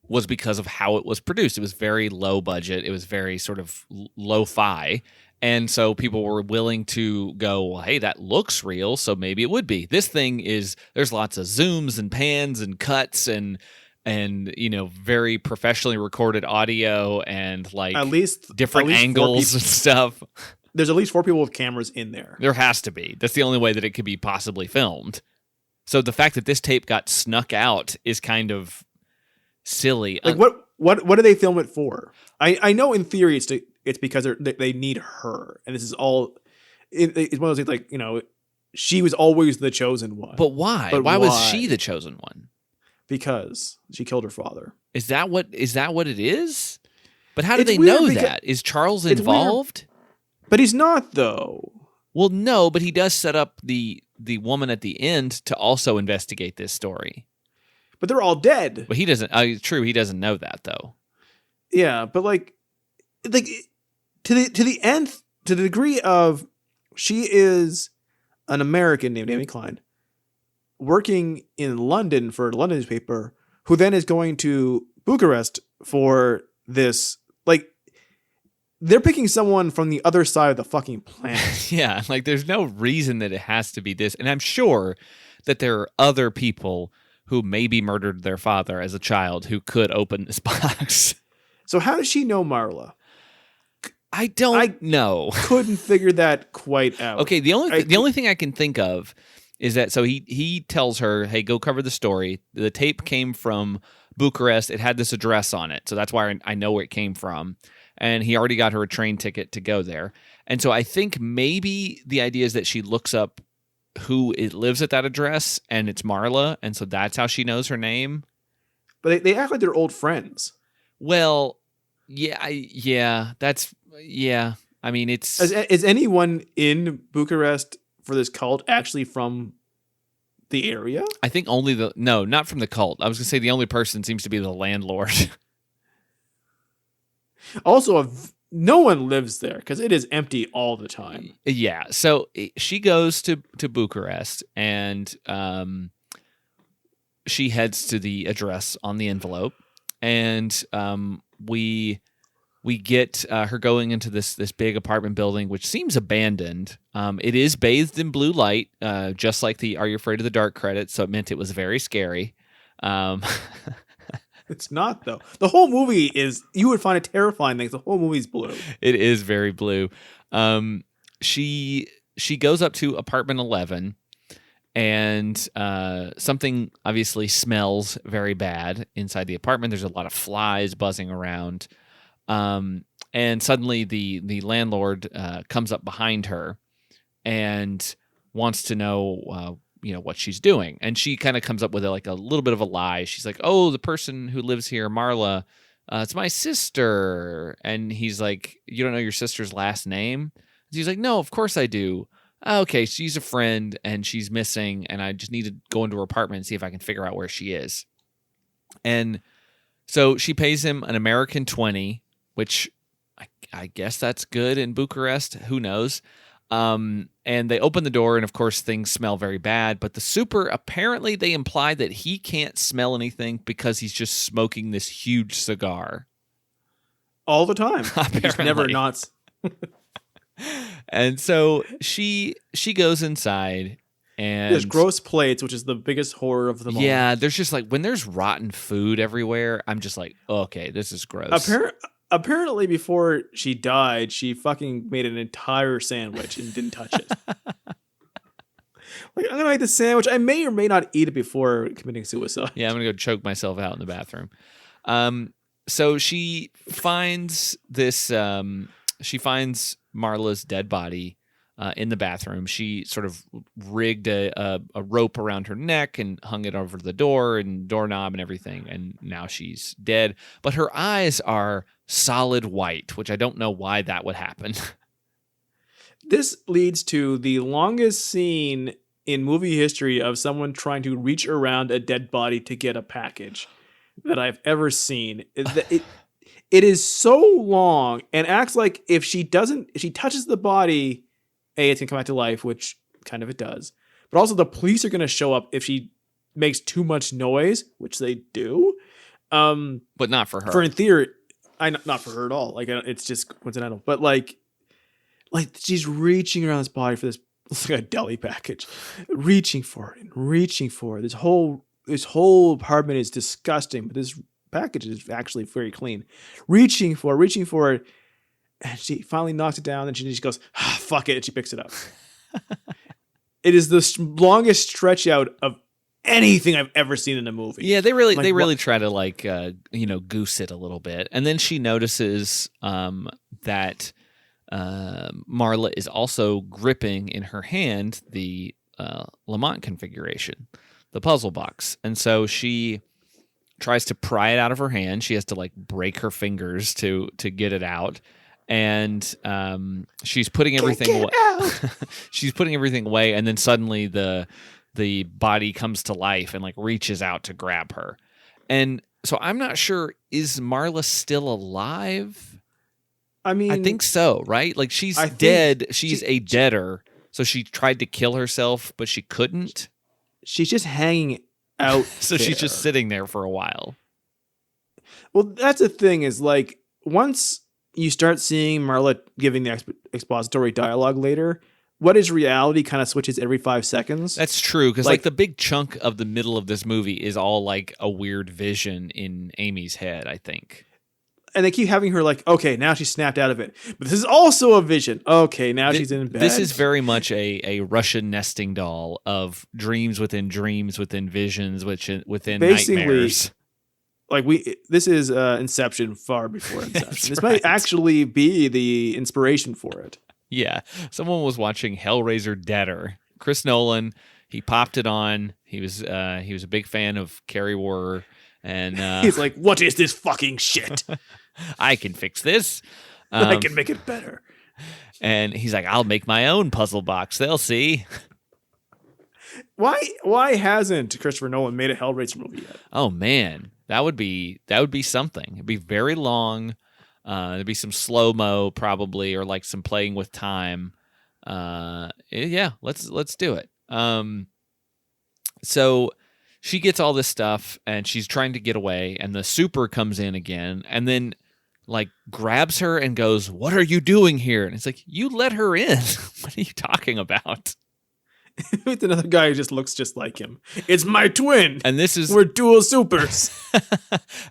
Was because of how it was produced. It was very low budget. It was very sort of lo-fi. And so people were willing to go, well, hey, that looks real, so maybe it would be. This thing there's lots of zooms and pans and cuts and very professionally recorded audio and like at least different angles and stuff. There's at least 4 people with cameras in there. There has to be. That's the only way that it could be possibly filmed. So the fact that this tape got snuck out is kind of silly. Like what do they film it for? I know in theory it's because they need her, and this is all. It's one of those things like she was always the chosen one. But why? Why was she the chosen one? Because she killed her father. Is that what it is? But how do they know that? Is Charles involved? But he's not though. Well, no, but he does set up the woman at the end to also investigate this story. But they're all dead. But he doesn't. True, he doesn't know that though. Yeah, but like to the nth, to the degree of she is an American named Amy Klein working in London for a London newspaper, who then is going to Bucharest for this. Like, they're picking someone from the other side of the fucking planet. Yeah, like there's no reason that it has to be this. And I'm sure that there are other people who maybe murdered their father as a child who could open this box. So how does she know Marla? I don't know. Couldn't figure that quite out. Okay, the only thing I can think of is that, so he tells her, hey, go cover the story. The tape came from Bucharest. It had this address on it. So that's why I know where it came from. And he already got her a train ticket to go there. And so I think maybe the idea is that she looks up who lives at that address, and it's Marla. And so that's how she knows her name. But they act like they're old friends. Well, yeah. I mean, it's... Is anyone in Bucharest for this cult actually from the area? I think only no, not from the cult. I was going to say the only person seems to be the landlord. Also, no one lives there because it is empty all the time. Yeah. So she goes to Bucharest, and she heads to the address on the envelope, and we get her going into this big apartment building, which seems abandoned. It is bathed in blue light, just like the "Are You Afraid of the Dark" credits, so it meant it was very scary. It's not, though. The whole movie is, you would find it terrifying things. The whole movie's blue. It is very blue. She goes up to apartment 11, and something obviously smells very bad inside the apartment. There's a lot of flies buzzing around. And suddenly the landlord comes up behind her and wants to know what she's doing. And she kind of comes up with a little bit of a lie. She's like, oh, the person who lives here, Marla, it's my sister. And he's like, you don't know your sister's last name? She's like, no, of course I do. Okay, she's a friend and she's missing, and I just need to go into her apartment and see if I can figure out where she is. And so she pays him an American 20, which I guess that's good in Bucharest. Who knows? And they open the door, and of course things smell very bad. But the super, apparently they imply that he can't smell anything because he's just smoking this huge cigar. All the time. He's never not. And so she goes inside, and there's gross plates, which is the biggest horror of them all. Yeah, there's just when there's rotten food everywhere, I'm just like, okay, this is gross. Apparently, before she died, she fucking made an entire sandwich and didn't touch it. I'm gonna make the sandwich. I may or may not eat it before committing suicide. Yeah, I'm gonna go choke myself out in the bathroom. So she finds this. She finds Marla's dead body in the bathroom. She sort of rigged a rope around her neck and hung it over the door and doorknob and everything. And now she's dead. But her eyes are solid white, which I don't know why that would happen. This leads to the longest scene in movie history of someone trying to reach around a dead body to get a package that I've ever seen. It is so long and acts like if she touches the body, it's going to come back to life, which kind of it does. But also the police are going to show up if she makes too much noise, which they do. But not for her. For in theory, not for her at all. It's just coincidental. But like she's reaching around this body for this, it's like a deli package, reaching for it. This whole apartment is disgusting, but this package is actually very clean. Reaching for it. And she finally knocks it down, and she just goes, fuck it, and she picks it up. It is the longest stretch out of anything I've ever seen in a movie. Yeah, they really try to goose it a little bit. And then she notices that Marla is also gripping in her hand the Lament Configuration, the puzzle box. And so she tries to pry it out of her hand. She has to break her fingers to get it out. And she's putting everything away. She's putting everything away, and then suddenly the body comes to life and reaches out to grab her. And so I'm not sure, is Marla still alive? I mean, I think so, right? Like she's I think dead. She's a deader. So she tried to kill herself, but she couldn't. she's just hanging out. So she's just sitting there for a while. Well, that's the thing is like once you start seeing Marla giving the expository dialogue later, what is reality kind of switches every 5 seconds. That's true, because like the big chunk of the middle of this movie is all like a weird vision in Amy's head, I think. And they keep having her like, okay, now she's snapped out of it. But this is also a vision. Okay, now she's in bed. This is very much a Russian nesting doll of dreams within visions, within nightmares. Like this is Inception far before Inception. This might actually be the inspiration for it. Yeah, someone was watching Hellraiser Deader. Chris Nolan, he popped it on. He was a big fan of Carrie Warrer, and he's like, "What is this fucking shit? I can fix this. I can make it better." And he's like, "I'll make my own puzzle box. They'll see." Why hasn't Christopher Nolan made a Hellraiser movie yet? Oh man, that would be something. It'd be very long. There'd be some slow-mo probably, or like some playing with time. Yeah, let's do it. So she gets all this stuff and she's trying to get away, and the super comes in again and then like grabs her and goes, "What are you doing here?" And it's like, you let her in. What are you talking about? With another guy who just looks just like him. It's my twin. And we're dual supers.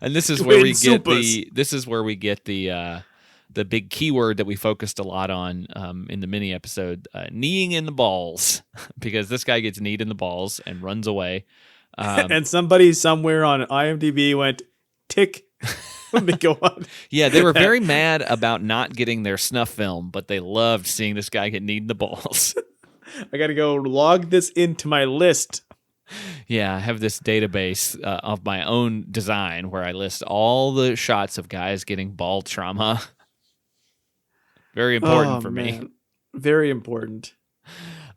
And this is where we get the big keyword that we focused a lot on in the mini episode, kneeing in the balls, because this guy gets kneed in the balls and runs away. And somebody somewhere on IMDb went, tick. Let me go on. Yeah, they were very mad about not getting their snuff film, but they loved seeing this guy get kneed in the balls. I got to go log this into my list. Yeah, I have this database of my own design where I list all the shots of guys getting ball trauma. Very important for me. Very important.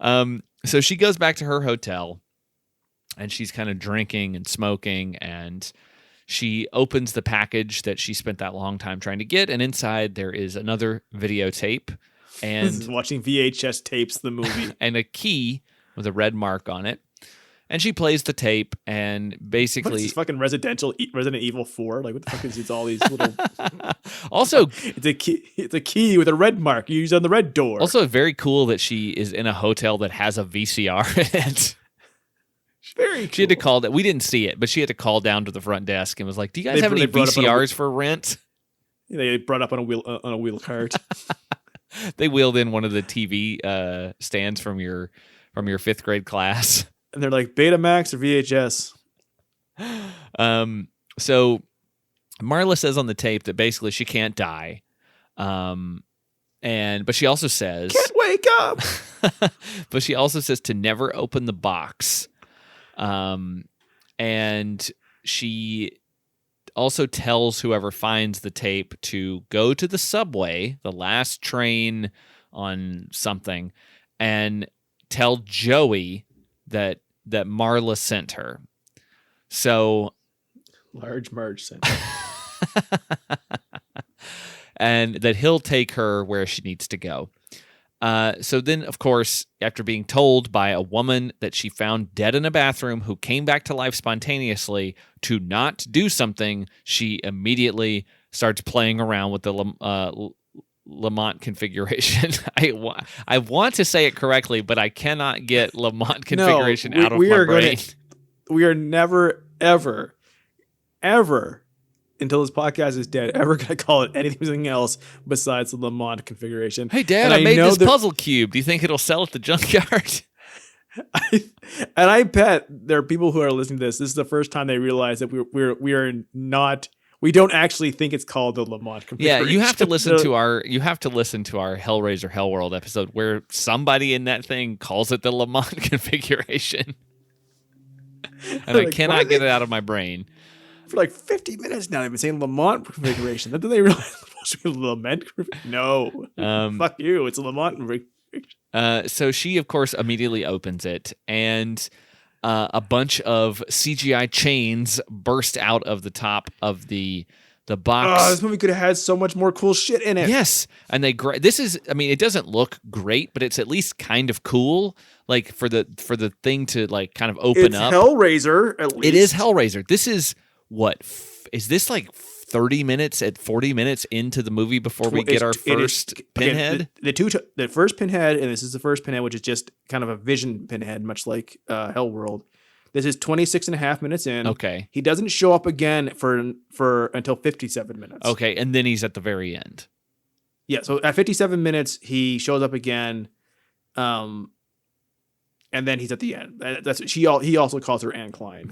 So she goes back to her hotel and she's kind of drinking and smoking, and she opens the package that she spent that long time trying to get, and inside there is another videotape. And watching VHS tapes, the movie, and a key with a red mark on it. And she plays the tape, and basically, what is this fucking Resident Evil 4? Like, what the fuck is these all these little? Also, it's a key. It's a key with a red mark you use on the red door. Also, very cool that she is in a hotel that has a VCR in it. Very cool. She had to call that. We didn't see it, but she had to call down to the front desk and was like, "Do you guys have any VCRs for rent?" They brought up on a wheel cart. They wheeled in one of the TV stands from your 5th grade class. And they're like, Betamax or VHS? So Marla says on the tape that basically she can't die. But she also says, can't wake up. But she also says to never open the box. And she also tells whoever finds the tape to go to the subway, the last train on something, and tell Joey that Marla sent her. So Large Marge sent her. And that he'll take her where she needs to go. So then, of course, after being told by a woman that she found dead in a bathroom who came back to life spontaneously to not do something, she immediately starts playing around with the Lament configuration. I want to say it correctly, but I cannot get Lament configuration out of my brain. We are never, ever, ever, until this podcast is dead, ever going to call it anything else besides the Lament configuration. Hey, Dad, I made this puzzle cube. Do you think it'll sell at the junkyard? And I bet there are people who are listening to this. This is the first time they realize that we don't actually think it's called the Lament configuration. Yeah, you have to listen to our Hellraiser Hellworld episode where somebody in that thing calls it the Lament configuration. And I cannot get it out of my brain. For like 50 minutes now, they've been saying Lament configuration. Then do they realize it's supposed to be Lament? No. Fuck you. It's a Lament configuration. So she, of course, immediately opens it, and a bunch of CGI chains burst out of the top of the The box. Oh, this movie could have had so much more cool shit in it. Yes, and this is. I mean, it doesn't look great, but it's at least kind of cool. Like for the thing to like kind of open up. It's Hellraiser. At least it is Hellraiser. This is what is this like 30 minutes at 40 minutes into the movie before we get our first Pinhead? The first Pinhead, and this is the first Pinhead, which is just kind of a vision Pinhead, much like Hellworld. This is 26 and a half minutes in. Okay. He doesn't show up again for until 57 minutes. Okay, and then he's at the very end. Yeah, so at 57 minutes, he shows up again, and then he's at the end. He also calls her Anne Klein.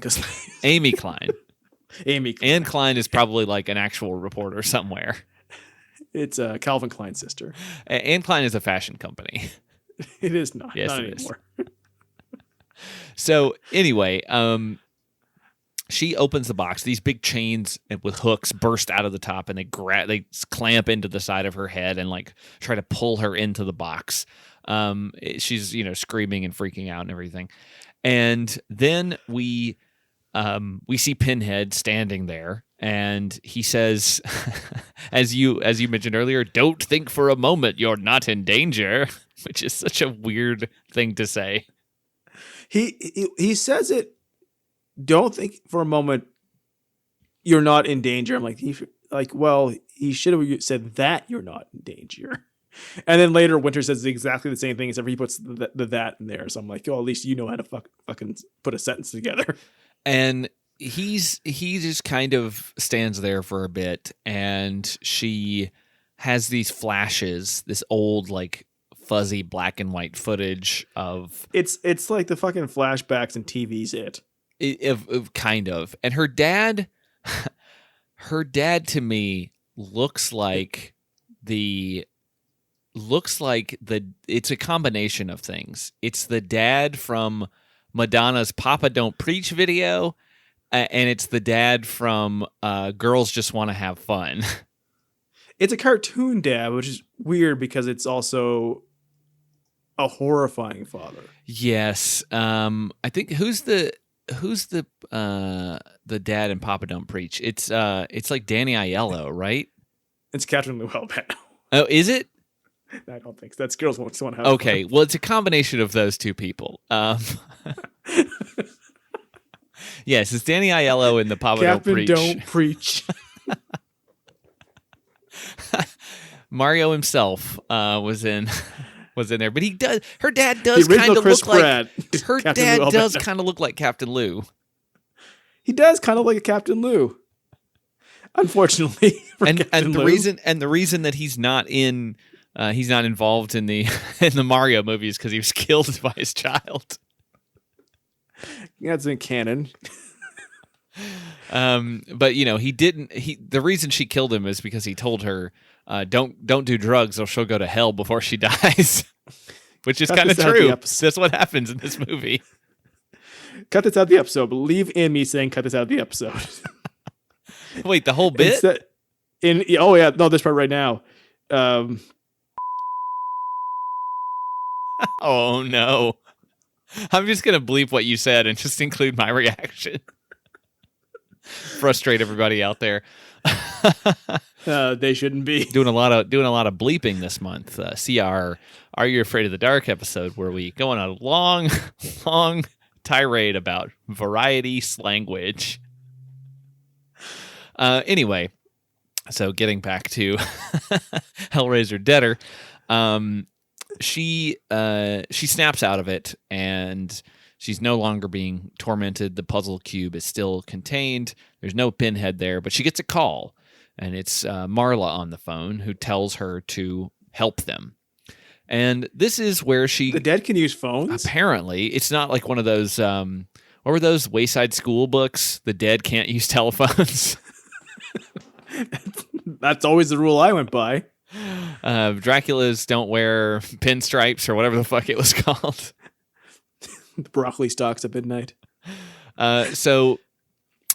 Amy Klein. Amy Klein. Anne Klein is probably like an actual reporter somewhere. It's Calvin Klein's sister. Anne Klein is a fashion company. It is not. Yes, not it anymore. is. So anyway, she opens the box. These big chains with hooks burst out of the top, and they clamp into the side of her head and like try to pull her into the box. She's screaming and freaking out and everything. And then we see Pinhead standing there, and he says, as you mentioned earlier, "Don't think for a moment you're not in danger," which is such a weird thing to say. He says it. Don't think for a moment you're not in danger. I'm like, he should have said that you're not in danger. And then later, Winter says exactly the same thing, except for he puts the that in there. So I'm like, oh, at least you know how to fucking put a sentence together. And he just kind of stands there for a bit, and she has these flashes, this old like fuzzy black and white footage of it's like the fucking flashbacks in TV's kind of. And her dad to me looks like it's a combination of things. It's the dad from Madonna's Papa Don't Preach video, and it's the dad from Girls Just Want to Have Fun. It's a cartoon dad, which is weird because it's also a horrifying father. Yes. I think who's the dad in Papa Don't Preach? It's like Danny Aiello, right? It's Catherine Lou Albano. Oh, is it? I don't think so. That's Girls Just Want to Have Okay, Fun. well, it's a combination of those two people. Yes, it's Danny Aiello in the Papa Captain Don't Preach. Don't Preach. Mario himself was in there, but he does. Her dad does The kind original of Chris look Pratt. like her Captain dad Lou does Albano. kind of look like Captain Lou. He does kind of like a Captain Lou. Unfortunately, and the reason that he's not involved in the Mario movies because he was killed by his child. That's in canon. But he didn't. The reason she killed him is because he told her, "Don't do drugs, or she'll go to hell before she dies," which is kind of true. That's what happens in this movie. Cut this out of the episode, but leave in me saying cut this out of the episode. Wait, the whole bit? This part right now. Oh no. I'm just going to bleep what you said and just include my reaction. Frustrate everybody out there. They shouldn't be doing a lot of bleeping this month. See our Are You Afraid of the Dark episode where we go on a long tirade about variety language. Anyway, so getting back to Hellraiser Deader, she snaps out of it, and she's no longer being tormented. The puzzle cube is still contained. There's no Pinhead there, but she gets a call, and it's Marla on the phone who tells her to help them. And this is where the dead can use phones? Apparently. It's not like one of those, what were those Wayside School books? The dead can't use telephones. That's always the rule I went by. Dracula's don't wear pinstripes or whatever the fuck it was called. The broccoli stalks at midnight. So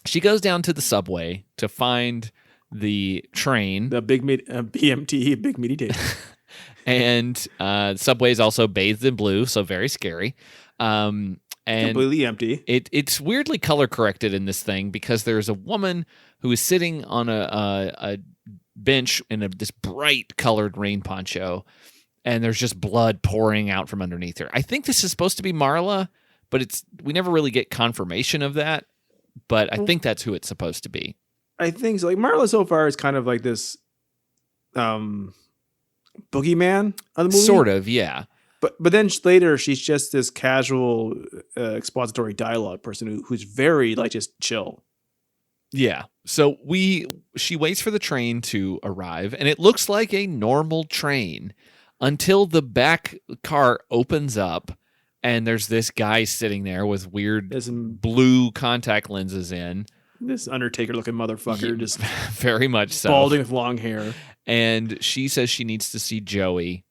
she goes down to the subway to find the train. The BMT, Big Meaty Day. And the subway is also bathed in blue, so very scary. And And completely empty. It's weirdly color corrected in this thing because there's a woman who is sitting on a bench in this bright colored rain poncho, and there's just blood pouring out from underneath her. I think this is supposed to be Marla, but we never really get confirmation of that. But I think that's who it's supposed to be. I think so. Like Marla so far is kind of like this boogeyman of the movie. Sort of, yeah. But then later she's just this casual expository dialogue person who's very like just chill. Yeah. So she waits for the train to arrive, and it looks like a normal train until the back car opens up and there's this guy sitting there with weird blue contact lenses in. This Undertaker looking motherfucker, just very much so. Balding with long hair. And she says she needs to see Joey.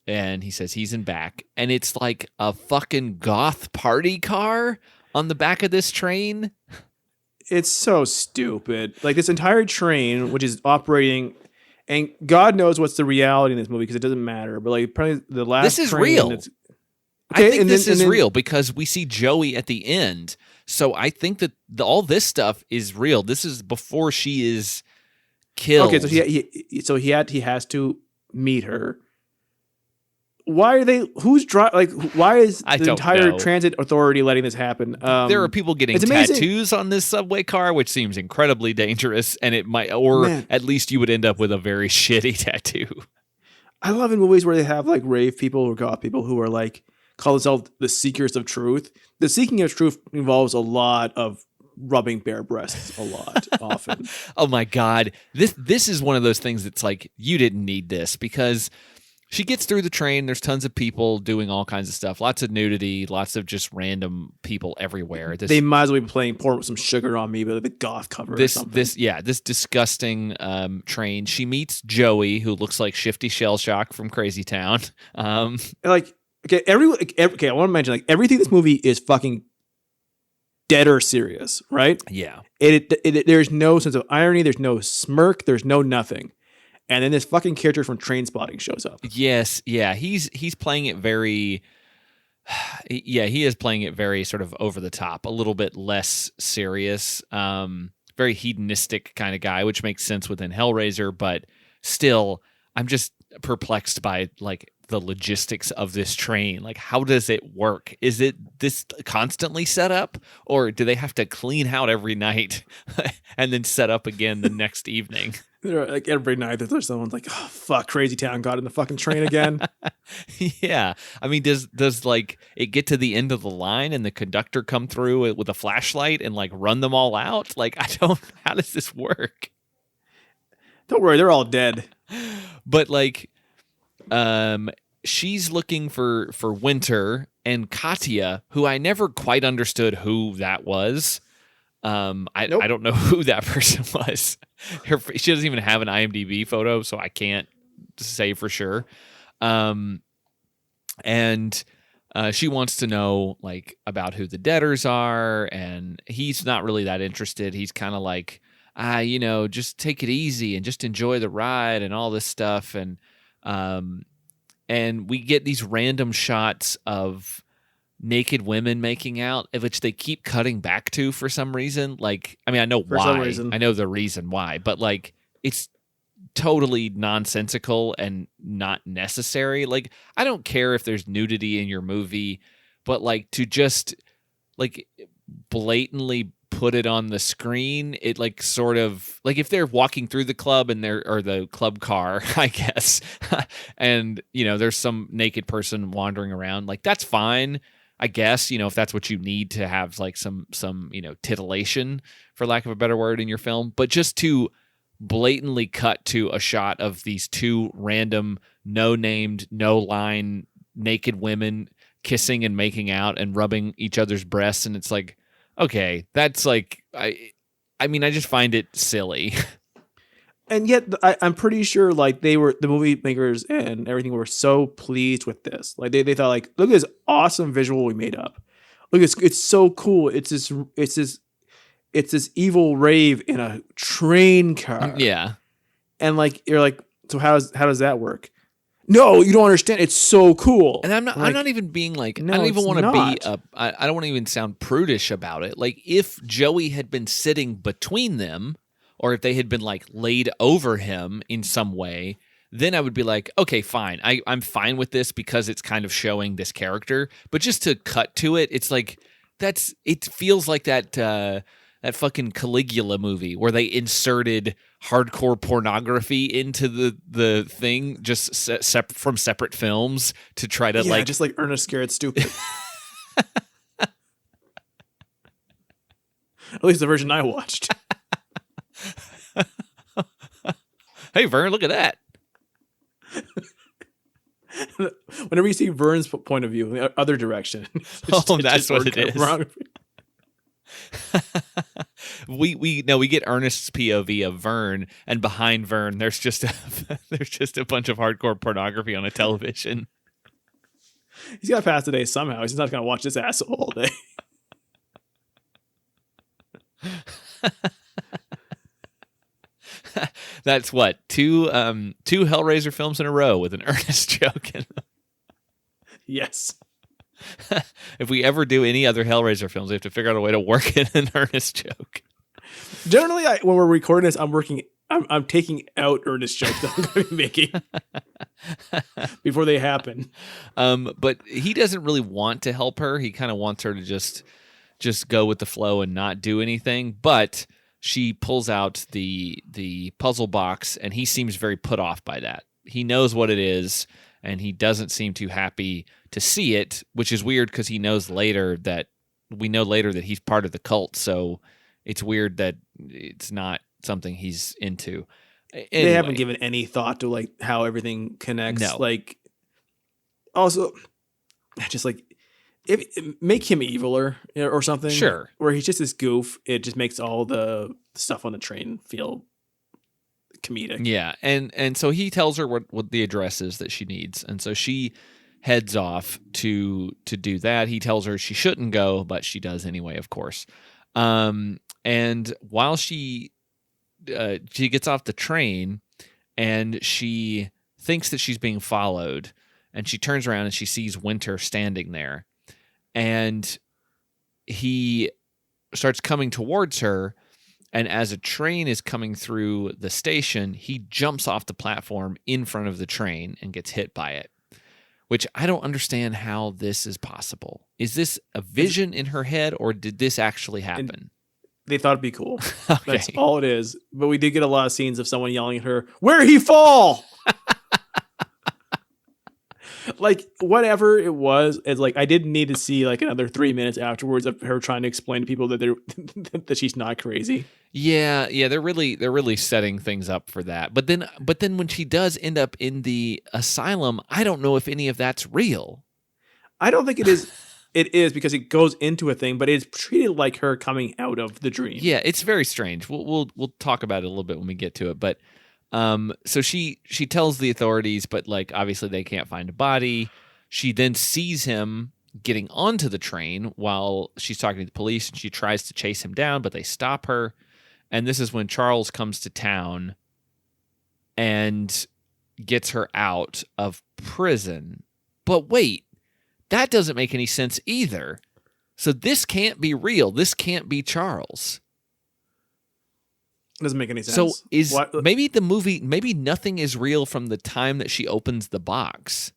And he says he's in back. And it's like a fucking goth party car on the back of this train. It's so stupid. Like this entire train, which is operating, and God knows what's the reality in this movie because it doesn't matter. But like probably the last this is train real. Okay, I think this is real because we see Joey at the end. So I think that all this stuff is real. This is before she is killed. Okay, so he has to meet her. Why are they? Who's driving? Like, why is the entire transit authority letting this happen? There are people getting tattoos on this subway car, which seems incredibly dangerous, and it might, or at least you would end up with a very shitty tattoo. I love in movies where they have like rave people or goth people who are like call themselves the seekers of truth. The seeking of truth involves a lot of rubbing bare breasts a lot, often. Oh my God. This is one of those things that's like, you didn't need this because she gets through the train. There's tons of people doing all kinds of stuff. Lots of nudity, lots of just random people everywhere. They might as well be playing Pour Some Sugar on Me, but the goth cover or something. This disgusting train. She meets Joey, who looks like Shifty Shell Shock from Crazy Town. I want to mention like everything in this movie is fucking dead or serious, right? Yeah. There's no sense of irony. There's no smirk. There's no nothing. And then this fucking character from Trainspotting shows up. Yes, yeah, he's playing it very. Yeah, he is playing it very sort of over the top, a little bit less serious, very hedonistic kind of guy, which makes sense within Hellraiser. But still, I'm just perplexed by like the logistics of this train. Like, how does it work? Is it this constantly set up, or do they have to clean out every night and then set up again the next evening? Like every night there's someone's like, oh fuck, Crazy Town got in the fucking train again. Yeah. I mean, does like it get to the end of the line and the conductor come through with a flashlight and like run them all out? Like, how does this work? Don't worry, they're all dead. But like, she's looking for Winter and Katya, who I never quite understood who that was. I don't know who that person was. She doesn't even have an IMDb photo, so I can't say for sure. And she wants to know like about who the debtors are, and he's not really that interested. He's kind of like, just take it easy and just enjoy the ride and all this stuff. And we get these random shots of naked women making out, which they keep cutting back to for some reason. Like, I mean, I know why. I know the reason why, but like, it's totally nonsensical and not necessary. Like, I don't care if there's nudity in your movie, but like to just like blatantly put it on the screen, it like sort of like if they're walking through the club and or the club car, I guess, and there's some naked person wandering around, like that's fine. I guess, if that's what you need to have like some titillation, for lack of a better word, in your film. But just to blatantly cut to a shot of these two random, no named, no line naked women kissing and making out and rubbing each other's breasts. And it's like, okay, that's like, I mean, I just find it silly. And yet, I'm pretty sure like the movie makers and everything were so pleased with this. Like they thought like, look at this awesome visual we made up. Look, it's so cool. It's this evil rave in a train car. Yeah. And like you're like, so how does that work? no, you don't understand. It's so cool. And I'm not even being like, no, I don't even want to be not. I don't want to even sound prudish about it. Like if Joey had been sitting between them, or if they had been like laid over him in some way, then I would be like, okay, fine. I'm fine with this because it's kind of showing this character. But just to cut to it, it's like it feels like that fucking Caligula movie where they inserted hardcore pornography into the thing just from separate films to try to just like Ernest Scared Stupid. At least the version I watched. Hey, Vern, look at that. Whenever you see Vern's point of view, the other direction. That's what it is. We get Ernest's POV of Vern, and behind Vern, there's just a bunch of hardcore pornography on a television. He's got to pass the day somehow. He's not going to watch this asshole all day. That's what two Hellraiser films in a row with an Ernest joke in them. Yes. If we ever do any other Hellraiser films, we have to figure out a way to work in an Ernest joke. Generally, when we're recording this, I'm taking out Ernest jokes that I'm going to be making before they happen. But he doesn't really want to help her. He kind of wants her to just go with the flow and not do anything. But she pulls out the puzzle box, and he seems very put off by that. He knows what it is, and he doesn't seem too happy to see it, which is weird because we know later that he's part of the cult. So it's weird that it's not something he's into. Anyway. They haven't given any thought to like how everything connects. No. Like, also, just like make him eviler or something. Sure. Where he's just this goof. It just makes all the stuff on the train feel comedic. Yeah, and so he tells her what the address is that she needs, and so she heads off to do that. He tells her she shouldn't go, but she does anyway, of course. And while she gets off the train, and she thinks that she's being followed, and she turns around and she sees Winter standing there, and he starts coming towards her. And as a train is coming through the station, he jumps off the platform in front of the train and gets hit by it, which I don't understand how this is possible. Is this a vision in her head, or did this actually happen? And they thought it'd be cool. Okay. That's all it is. But we did get a lot of scenes of someone yelling at her, "Where'd he fall?" Like, whatever it was, it's like I didn't need to see like another 3 minutes afterwards of her trying to explain to people that that she's not crazy. Yeah, they're really setting things up for that. But then when she does end up in the asylum, I don't know if any of that's real. I don't think it is. It is because it goes into a thing, but it's treated like her coming out of the dream. Yeah, it's very strange. We'll talk about it a little bit when we get to it, but so she tells the authorities, but like obviously they can't find a body. She then sees him getting onto the train while she's talking to the police, and she tries to chase him down, but they stop her. And this is when Charles comes to town and gets her out of prison. But wait, that doesn't make any sense either. So this can't be real. This can't be Charles. Doesn't make any sense. So maybe the movie, maybe nothing is real from the time that she opens the box.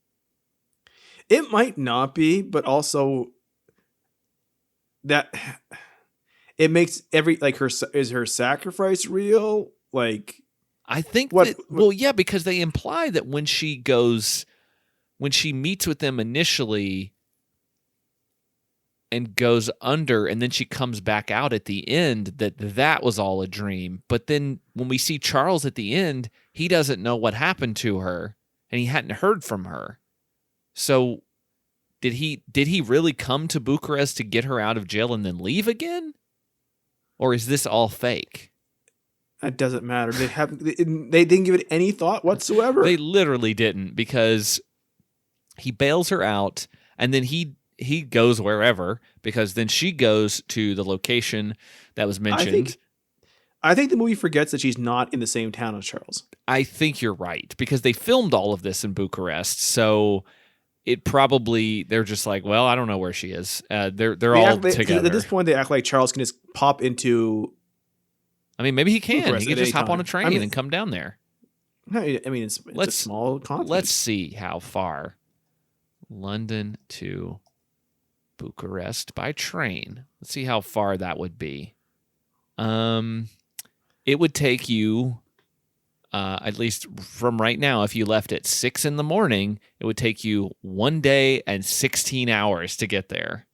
It might not be, but also that it makes her sacrifice real. Like, I think because they imply that when she meets with them initially and goes under, and then she comes back out at the end, that was all a dream. But then when we see Charles at the end, he doesn't know what happened to her, and he hadn't heard from her. So did he really come to Bucharest to get her out of jail and then leave again? Or is this all fake? That doesn't matter. They didn't give it any thought whatsoever. They literally didn't, because he bails her out, and then he goes wherever, because then she goes to the location that was mentioned. I think the movie forgets that she's not in the same town as Charles. I think you're right, because they filmed all of this in Bucharest, so it probably they're just like, well, I don't know where she is. They're all together. At this point, they act like Charles can just pop into. I mean, maybe he can. Bucharest He can at just any hop on a time. train and come down there. I mean, it's a small continent. Let's see how far. London to Bucharest by train. Let's see how far that would be. It would take you, at least from right now, if you left at 6 a.m, it would take you 1 day and 16 hours to get there.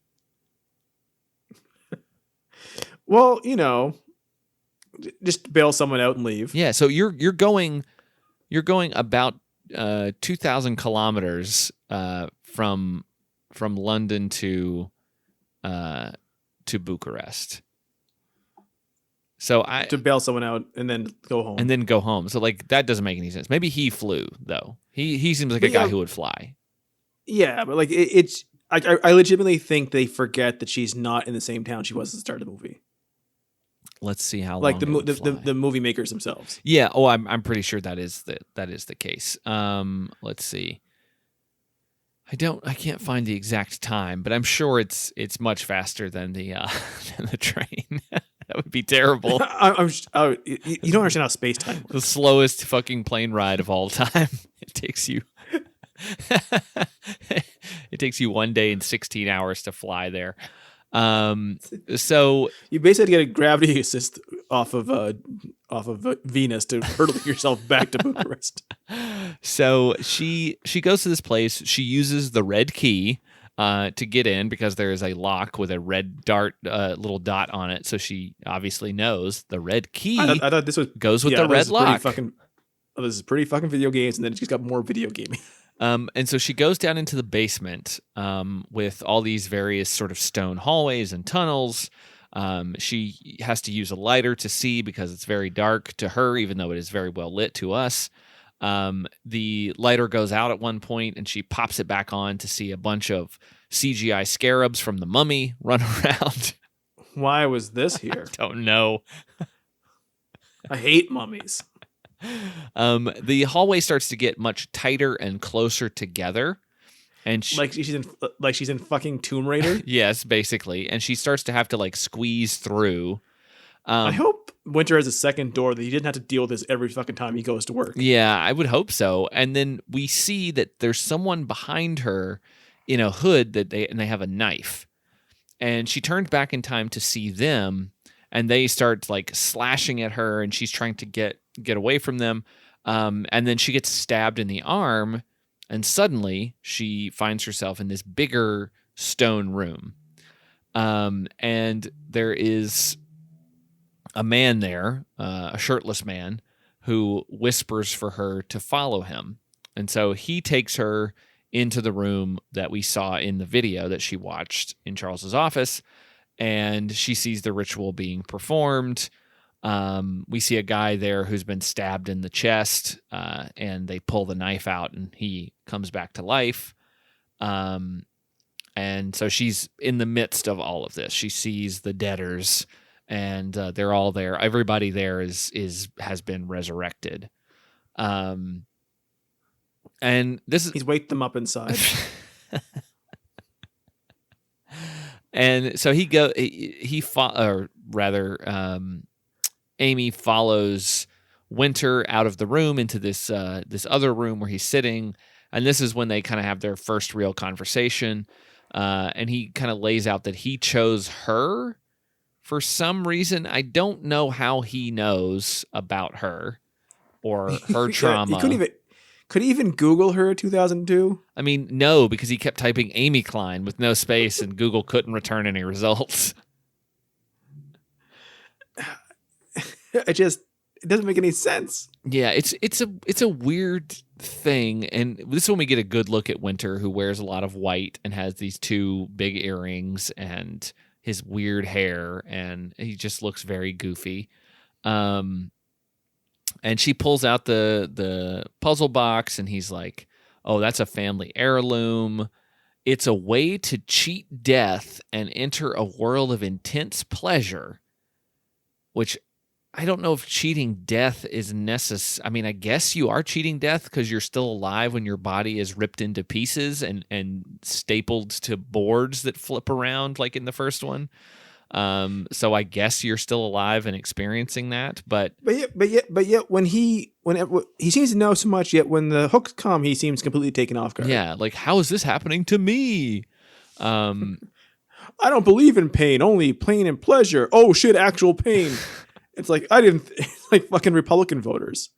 Well, just bail someone out and leave. Yeah, so you're going about 2,000 kilometers from London to Bucharest. So to bail someone out and then go home. So like that doesn't make any sense. Maybe he flew though. He seems like a guy who would fly. Yeah, but like it's I legitimately think they forget that she's not in the same town she was at the start of the movie. Let's see how like long the movie makers themselves. Yeah. Oh, I'm pretty sure that is the case. Let's see. I can't find the exact time, but I'm sure it's much faster than the train. That would be terrible. You don't understand how space time works. The slowest fucking plane ride of all time. It takes you 1 day and 16 hours to fly there. So you basically get a gravity assist off of Venus to hurtle yourself back to Bucharest. So she goes to this place. She uses the red key to get in because there is a lock with a red little dot on it. So she obviously knows the red key. I thought this goes with the red lock. This is pretty fucking video games, and then she's got more video gaming. And so she goes down into the basement with all these various sort of stone hallways and tunnels. She has to use a lighter to see because it's very dark to her, even though it is very well lit to us. The lighter goes out at one point and she pops it back on to see a bunch of CGI scarabs from The Mummy run around. Why was this here? I don't know. I hate mummies. The hallway starts to get much tighter and closer together. And she's in fucking Tomb Raider. Yes, basically. And she starts to have to like squeeze through. I hope Winter has a second door that he didn't have to deal with this every fucking time he goes to work. Yeah, I would hope so. And then we see that there's someone behind her in a hood and they have a knife. And she turns back in time to see them, and they start like slashing at her, and she's trying to get away from them. And then she gets stabbed in the arm, and suddenly she finds herself in this bigger stone room. And there is a man there, a shirtless man, who whispers for her to follow him. And so he takes her into the room that we saw in the video that she watched in Charles's office, and she sees the ritual being performed. We see a guy there who's been stabbed in the chest, and they pull the knife out and he comes back to life. And so she's in the midst of all of this. She sees the debtors, and they're all there. Everybody there has been resurrected. And this is he's waked them up inside. And so Amy follows Winter out of the room into this other room where he's sitting, and this is when they kind of have their first real conversation. And he kind of lays out that he chose her for some reason. I don't know how he knows about her or her trauma. Could he even Google her 2002? I mean, no, because he kept typing Amy Klein with no space, and Google couldn't return any results. It doesn't make any sense. Yeah, it's a weird thing, and this is when we get a good look at Winter, who wears a lot of white and has these two big earrings and his weird hair, and he just looks very goofy. And she pulls out the puzzle box, and he's like, "Oh, that's a family heirloom. It's a way to cheat death and enter a world of intense pleasure," which I don't know if cheating death is necessary. I mean, I guess you are cheating death because you're still alive when your body is ripped into pieces and stapled to boards that flip around like in the first one. So I guess you're still alive and experiencing that, but yet when he seems to know so much, yet when the hooks come, he seems completely taken off guard. yeah, like how is this happening to me? I don't believe in pain, only pain and pleasure. Oh shit, actual pain. It's like it's like fucking Republican voters.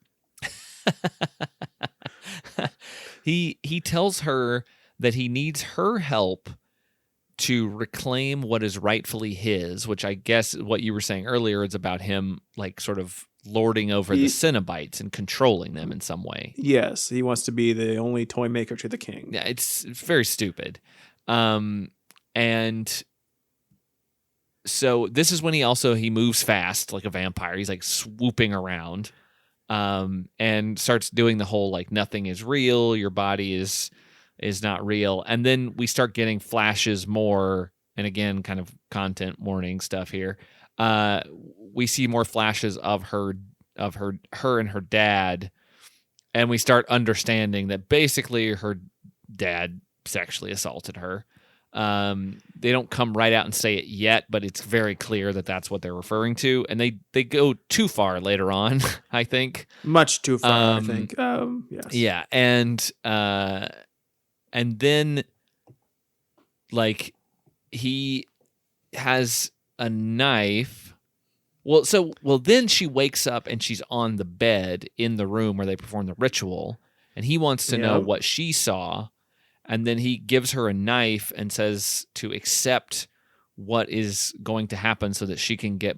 He tells her that he needs her help to reclaim what is rightfully his, which I guess what you were saying earlier is about him like sort of lording over the Cenobites and controlling them in some way. Yes, he wants to be the only toy maker to the king. Yeah, it's very stupid. And so this is when he moves fast like a vampire. He's like swooping around and starts doing the whole like nothing is real, your body is not real. And then we start getting flashes more, and again, kind of content warning stuff here. We see more flashes of her and her dad, and we start understanding that basically her dad sexually assaulted her. They don't come right out and say it yet, but it's very clear that that's what they're referring to, and they go too far later on. I think much too far. I think yes. Yeah, and then like he has a knife. Well, then she wakes up and she's on the bed in the room where they perform the ritual, and he wants to know what she saw. And then he gives her a knife and says to accept what is going to happen so that she can get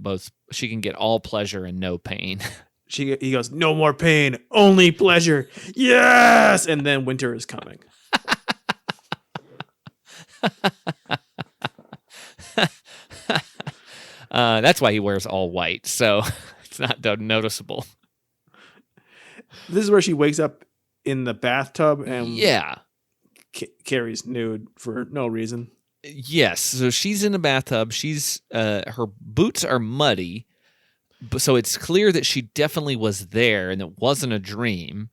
all pleasure and no pain. He goes, no more pain, only pleasure. Yes. And then winter is coming. That's why he wears all white. So it's not noticeable. This is where she wakes up in the bathtub and yeah. Carrie's nude for no reason. Yes, so she's in a bathtub. She's her boots are muddy, so it's clear that she definitely was there and it wasn't a dream.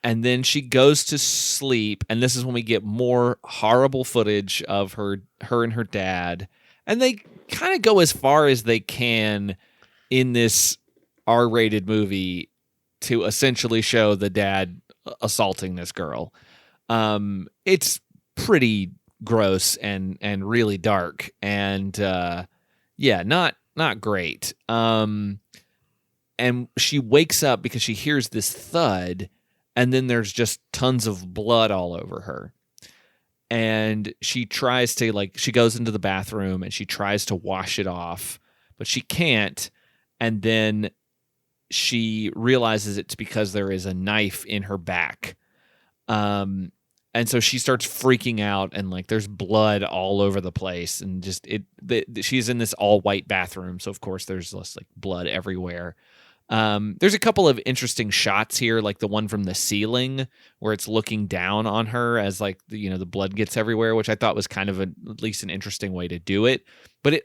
And then she goes to sleep, and this is when we get more horrible footage of her and her dad. And they kind of go as far as they can in this R-rated movie to essentially show the dad assaulting this girl. It's pretty gross and really dark, and not great. And she wakes up because she hears this thud, and then there's just tons of blood all over her. And she tries to she goes into the bathroom and she tries to wash it off, but she can't. And then she realizes it's because there is a knife in her back. And so she starts freaking out, and there's blood all over the place, and she's in this all white bathroom. So of course there's less blood everywhere. There's a couple of interesting shots here, like the one from the ceiling where it's looking down on her as the blood gets everywhere, which I thought was kind of at least an interesting way to do it. But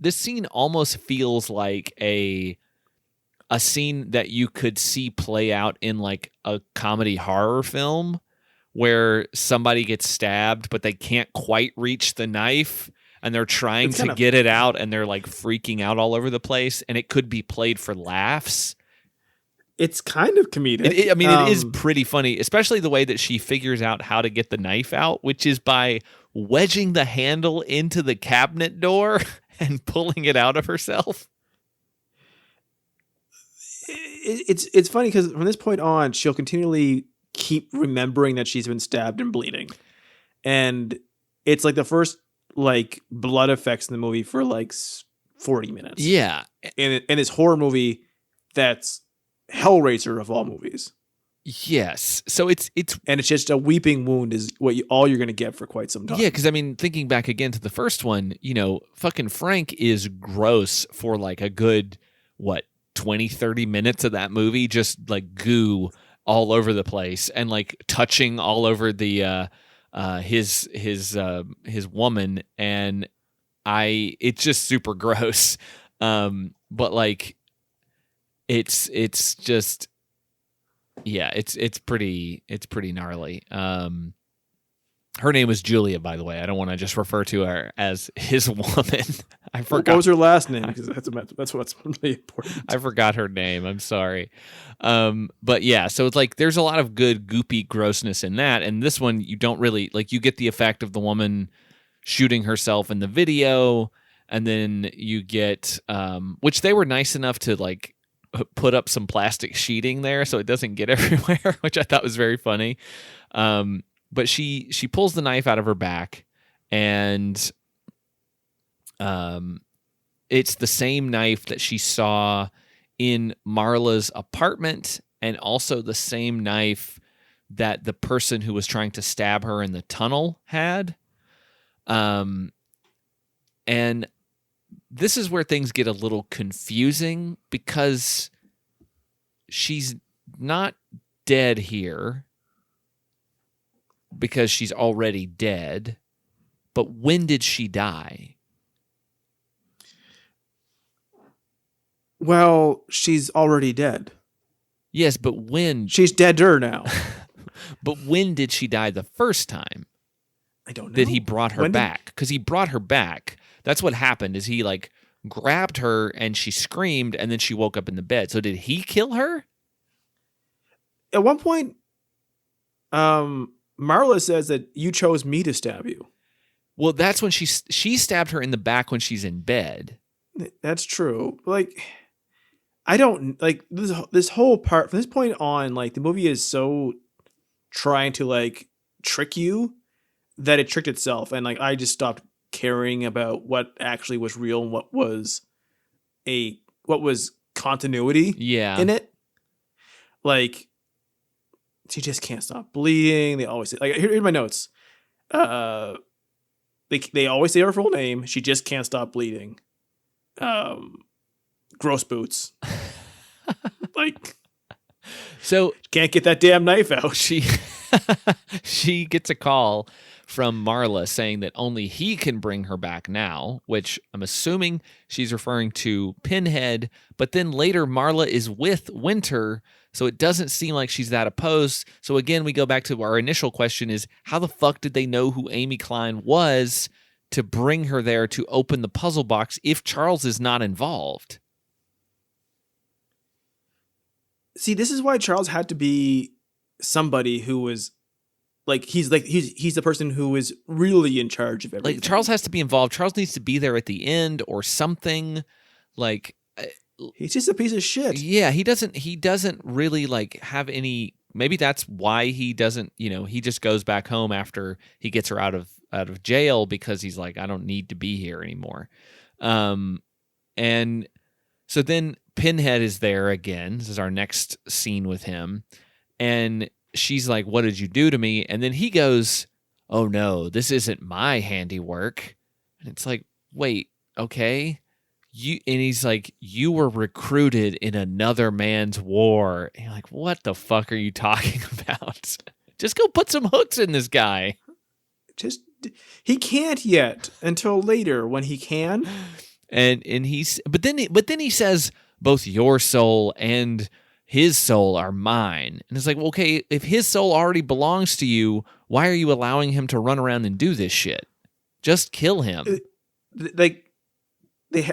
this scene almost feels like a scene that you could see play out in a comedy horror film, where somebody gets stabbed, but they can't quite reach the knife, and they're trying to get it out, and they're freaking out all over the place, and it could be played for laughs. It's kind of comedic. It is pretty funny, especially the way that she figures out how to get the knife out, which is by wedging the handle into the cabinet door and pulling it out of herself. It's funny because from this point on, she'll continually keep remembering that she's been stabbed and bleeding, and it's the first blood effects in the movie for 40 minutes. Yeah, and this horror movie that's Hellraiser of all movies. Yes, so it's just a weeping wound is all you're going to get for quite some time. Yeah, because thinking back again to the first one, fucking Frank is gross for a good 20-30 minutes of that movie, just goo all over the place and touching all over the his woman, and it's just super gross. But it's just, yeah, it's pretty gnarly. Her name was Julia, by the way. I don't want to just refer to her as his woman. I forgot. What was her last name? Because that's what's really important. I forgot her name. I'm sorry. But yeah, so it's like there's a lot of good goopy grossness in that. And this one, you don't really, like, you get the effect of the woman shooting herself in the video. And then you get, which they were nice enough to, like, put up some plastic sheeting there so it doesn't get everywhere, which I thought was very funny. But she pulls the knife out of her back, and it's the same knife that she saw in Marla's apartment, and also the same knife that the person who was trying to stab her in the tunnel had. And this is where things get a little confusing, because she's not dead here, because she's already dead. But when did she die? Well, she's already dead. Yes, but when? She's deader now. But when did she die the first time? I don't know. That he brought her back? Because he brought her back. That's what happened, is he, like, grabbed her and she screamed and then she woke up in the bed. So did he kill her? At one point, Marla says that you chose me to stab you. Well, that's when she stabbed her in the back when she's in bed. That's true. Like, I don't, like, this whole part, from this point on, like, the movie is so trying to, like, trick you that it tricked itself. And, like, I just stopped caring about what actually was real and what was continuity in it. Like, she just can't stop bleeding. They always say, like, here's my notes. They always say her full name. She just can't stop bleeding. Gross boots. Like, so can't get that damn knife out. She gets a call from Marla saying that only he can bring her back now, which I'm assuming she's referring to Pinhead. But then later Marla is with Winter, so it doesn't seem like she's that opposed. So again, we go back to our initial question, is how the fuck did they know who Amy Klein was to bring her there to open the puzzle box if Charles is not involved? See, this is why Charles had to be somebody who was he's the person who is really in charge of everything. Like, Charles has to be involved. Charles needs to be there at the end or something. Like, he's just a piece of shit. Yeah, he doesn't really, like, have any. Maybe that's why he doesn't, he just goes back home after he gets her out of jail, because he's like, I don't need to be here anymore. And so then Pinhead is there again. This is our next scene with him. And she's like, what did you do to me? And then he goes, oh no, this isn't my handiwork. And it's like, wait, okay. And he's like, you were recruited in another man's war. And you're like, what the fuck are you talking about? Just go put some hooks in this guy. He can't yet, until later when he can. And but then he says, both your soul and his soul are mine. And it's like, well, okay, if his soul already belongs to you, why are you allowing him to run around and do this shit? Just kill him. They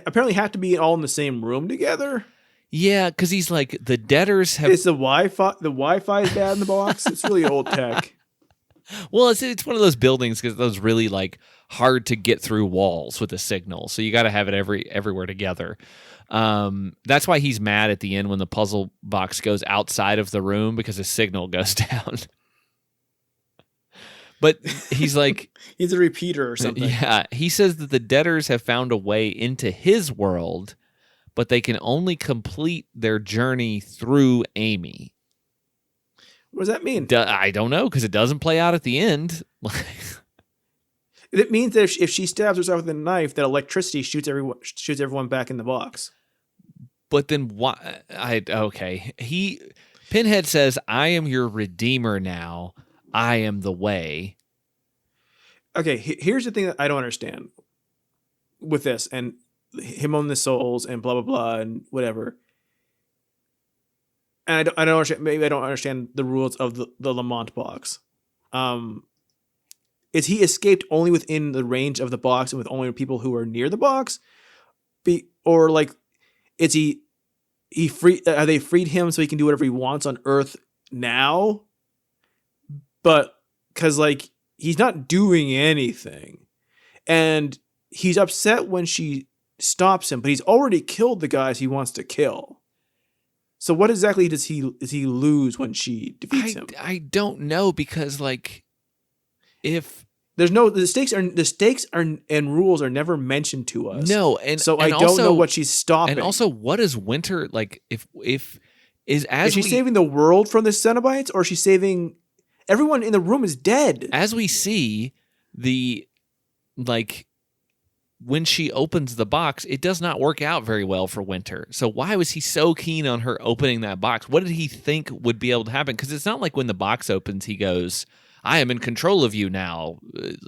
apparently have to be all in the same room together. Yeah, because he's like, the debtors have. Is the Wi-Fi is bad in the box? It's really old tech. Well, it's one of those buildings, because those really, like, hard to get through walls with a signal. So you got to have it everywhere together. That's why he's mad at the end when the puzzle box goes outside of the room, because his signal goes down. But he's like, he's a repeater or something. Yeah, he says that the debtors have found a way into his world, but they can only complete their journey through Amy. What does that mean? I don't know, because it doesn't play out at the end. It means that if she stabs herself with a knife, that electricity shoots everyone back in the box. But then why? Okay. Pinhead says, I am your redeemer now. I am the way. Okay, here's the thing that I don't understand with this, and him owning the souls and blah, blah, blah, and whatever. and I don't understand, maybe I don't understand the rules of the Lamont box. Is he escaped only within the range of the box and with only people who are near the box? Or like, is he free? Have they freed him so he can do whatever he wants on Earth now? But because like he's not doing anything, and he's upset when she stops him, but he's already killed the guys he wants to kill. So what exactly does he lose when she defeats him? I don't know, because like if there's no the stakes are and rules are never mentioned to us. No, and so and I don't also, know what she's stopping. And also, what is Winter like? If is she saving the world from the Cenobites, or is she saving everyone in the room is dead? As we see the like. When she opens the box, it does not work out very well for Winter. So why was he so keen on her opening that box? What did he think would be able to happen? Because it's not like when the box opens, he goes, "I am in control of you now.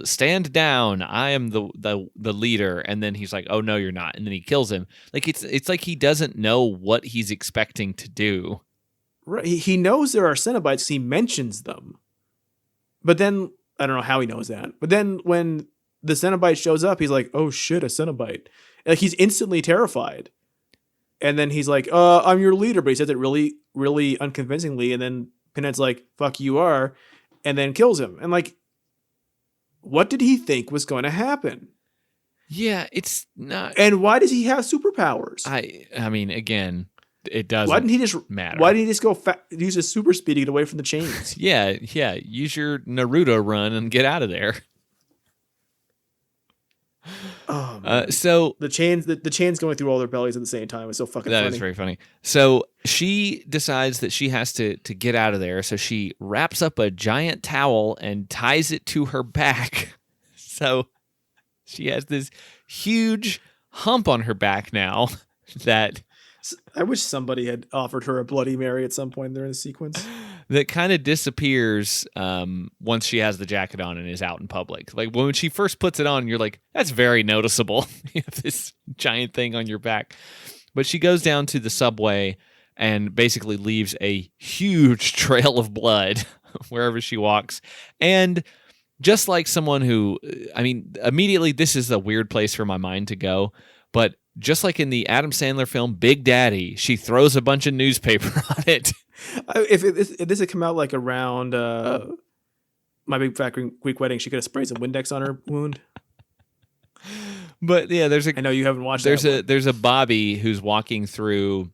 Stand down. I am the leader." And then he's like, "Oh no, you're not." And then he kills him. Like it's like he doesn't know what he's expecting to do. Right. He knows there are Cenobites. He mentions them, but then I don't know how he knows that. But then when the Cenobite shows up, he's like, "Oh shit, a Cenobite!" Like he's instantly terrified. And then he's like, "I'm your leader," but he says it really, really unconvincingly. And then Pinhead's like, "Fuck, you are," and then kills him. And like, what did he think was going to happen? Yeah, it's not. And why does he have superpowers? I mean, again, it doesn't. Why didn't he just matter? Why didn't he just go use his super speed to get away from the chains? yeah. Use your Naruto run and get out of there. Oh, so the chains going through all their bellies at the same time is so fucking funny. That is very funny. So she decides that she has to get out of there. So she wraps up a giant towel and ties it to her back. So she has this huge hump on her back now that I wish somebody had offered her a Bloody Mary at some point during the sequence. That kind of disappears once she has the jacket on and is out in public. Like when she first puts it on, you're like, that's very noticeable. You have this giant thing on your back. But she goes down to the subway and basically leaves a huge trail of blood wherever she walks. And just like someone who, I mean, immediately this is a weird place for my mind to go, but just like in the Adam Sandler film Big Daddy, she throws a bunch of newspaper on it. If this had come out like around My Big Fat Greek Wedding, she could have sprayed some Windex on her wound. But yeah, I know you haven't watched. There's a Bobby who's walking through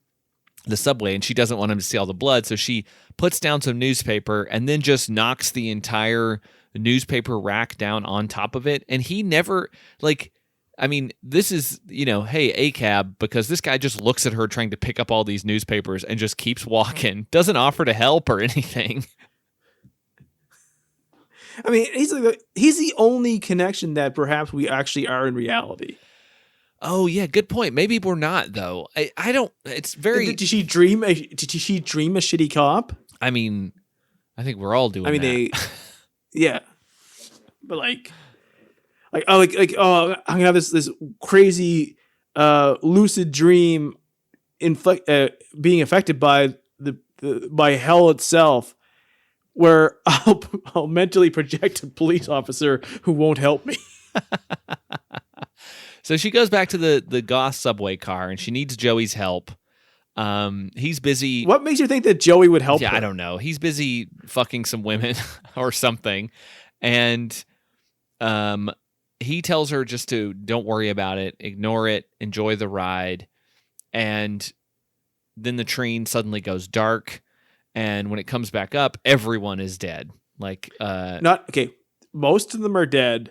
the subway, and she doesn't want him to see all the blood, so she puts down some newspaper and then just knocks the entire newspaper rack down on top of it. And he never like. I mean, this is, hey, ACAB, because this guy just looks at her trying to pick up all these newspapers and just keeps walking, doesn't offer to help or anything. I mean, he's the only connection that perhaps we actually are in reality. Oh, yeah, good point. Maybe we're not, though. I don't, it's very... Did she dream a shitty cop? I mean, I think we're all doing that. Yeah. But I'm gonna have this crazy lucid dream being affected by by hell itself, where I'll mentally project a police officer who won't help me. So she goes back to the goth subway car and she needs Joey's help. He's busy. What makes you think that Joey would help her? I don't know. He's busy fucking some women or something, and he tells her just to don't worry about it, ignore it, enjoy the ride. And then the train suddenly goes dark. And when it comes back up, everyone is dead. Most of them are dead.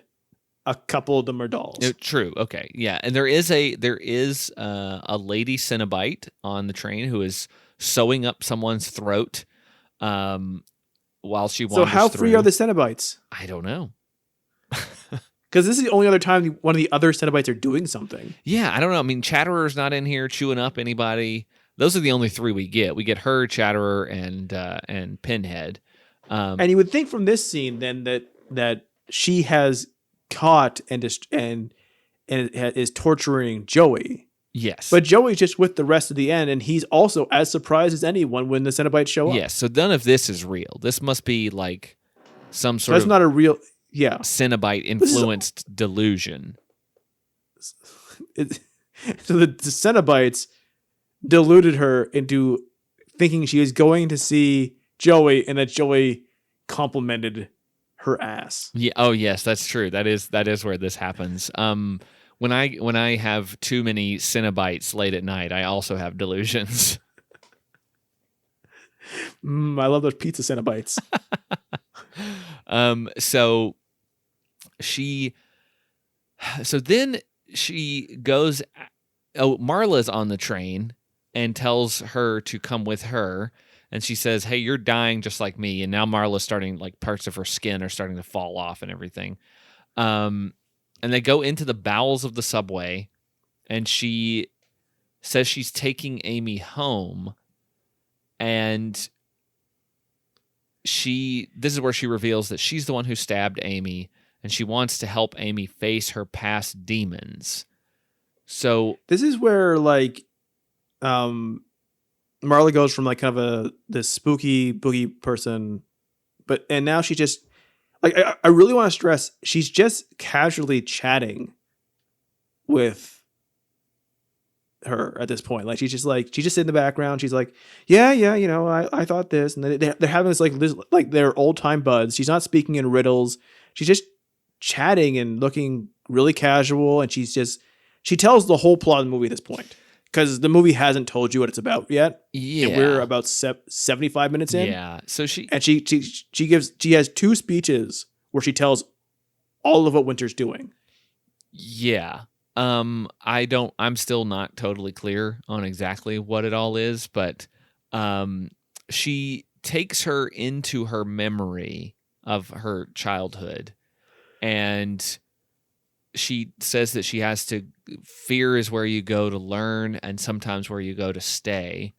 A couple of them are dolls. True. Okay. Yeah. And there is a lady Cenobite on the train who is sewing up someone's throat while she wanders. So how free through. are the Cenobites? I don't know. Because this is the only other time one of the other Cenobites are doing something. Yeah, I don't know. I mean, Chatterer's not in here chewing up anybody. Those are the only three we get. We get her, Chatterer, and Pinhead. And you would think from this scene then that she has caught and is torturing Joey, Yes. But Joey's just with the rest of the end, and he's also as surprised as anyone when the Cenobites show up. Yes, so none of this is real. This must be like some sort That's of not a real... Yeah. Cenobite-influenced delusion. So the Cenobites deluded her into thinking she was going to see Joey, and that Joey complimented her ass. Yeah. Oh, yes, that's true. That is where this happens. When I have too many Cenobites late at night, I also have delusions. I love those pizza Cenobites. So then she goes. Oh, Marla's on the train and tells her to come with her. And she says, "Hey, you're dying just like me." And now Marla's starting, like, parts of her skin are starting to fall off and everything. And they go into the bowels of the subway, and she says she's taking Amy home. And this is where she reveals that she's the one who stabbed Amy, and she wants to help Amy face her past demons. So this is where, like, Marla goes from, like, kind of this spooky boogie person, and now she just, like, I really want to stress, she's just casually chatting with her at this point. Like, she's just in the background. She's like, yeah, you know, I thought this, and they're having this like their old time buds. She's not speaking in riddles. She's just chatting and looking really casual, and she tells the whole plot of the movie at this point, because the movie hasn't told you what it's about yet. Yeah, and we're about 75 minutes in. Yeah, so she has two speeches where she tells all of what Winter's doing. Yeah. I'm still not totally clear on exactly what it all is, but she takes her into her memory of her childhood, and she says that she has to, fear is where you go to learn and sometimes where you go to stay.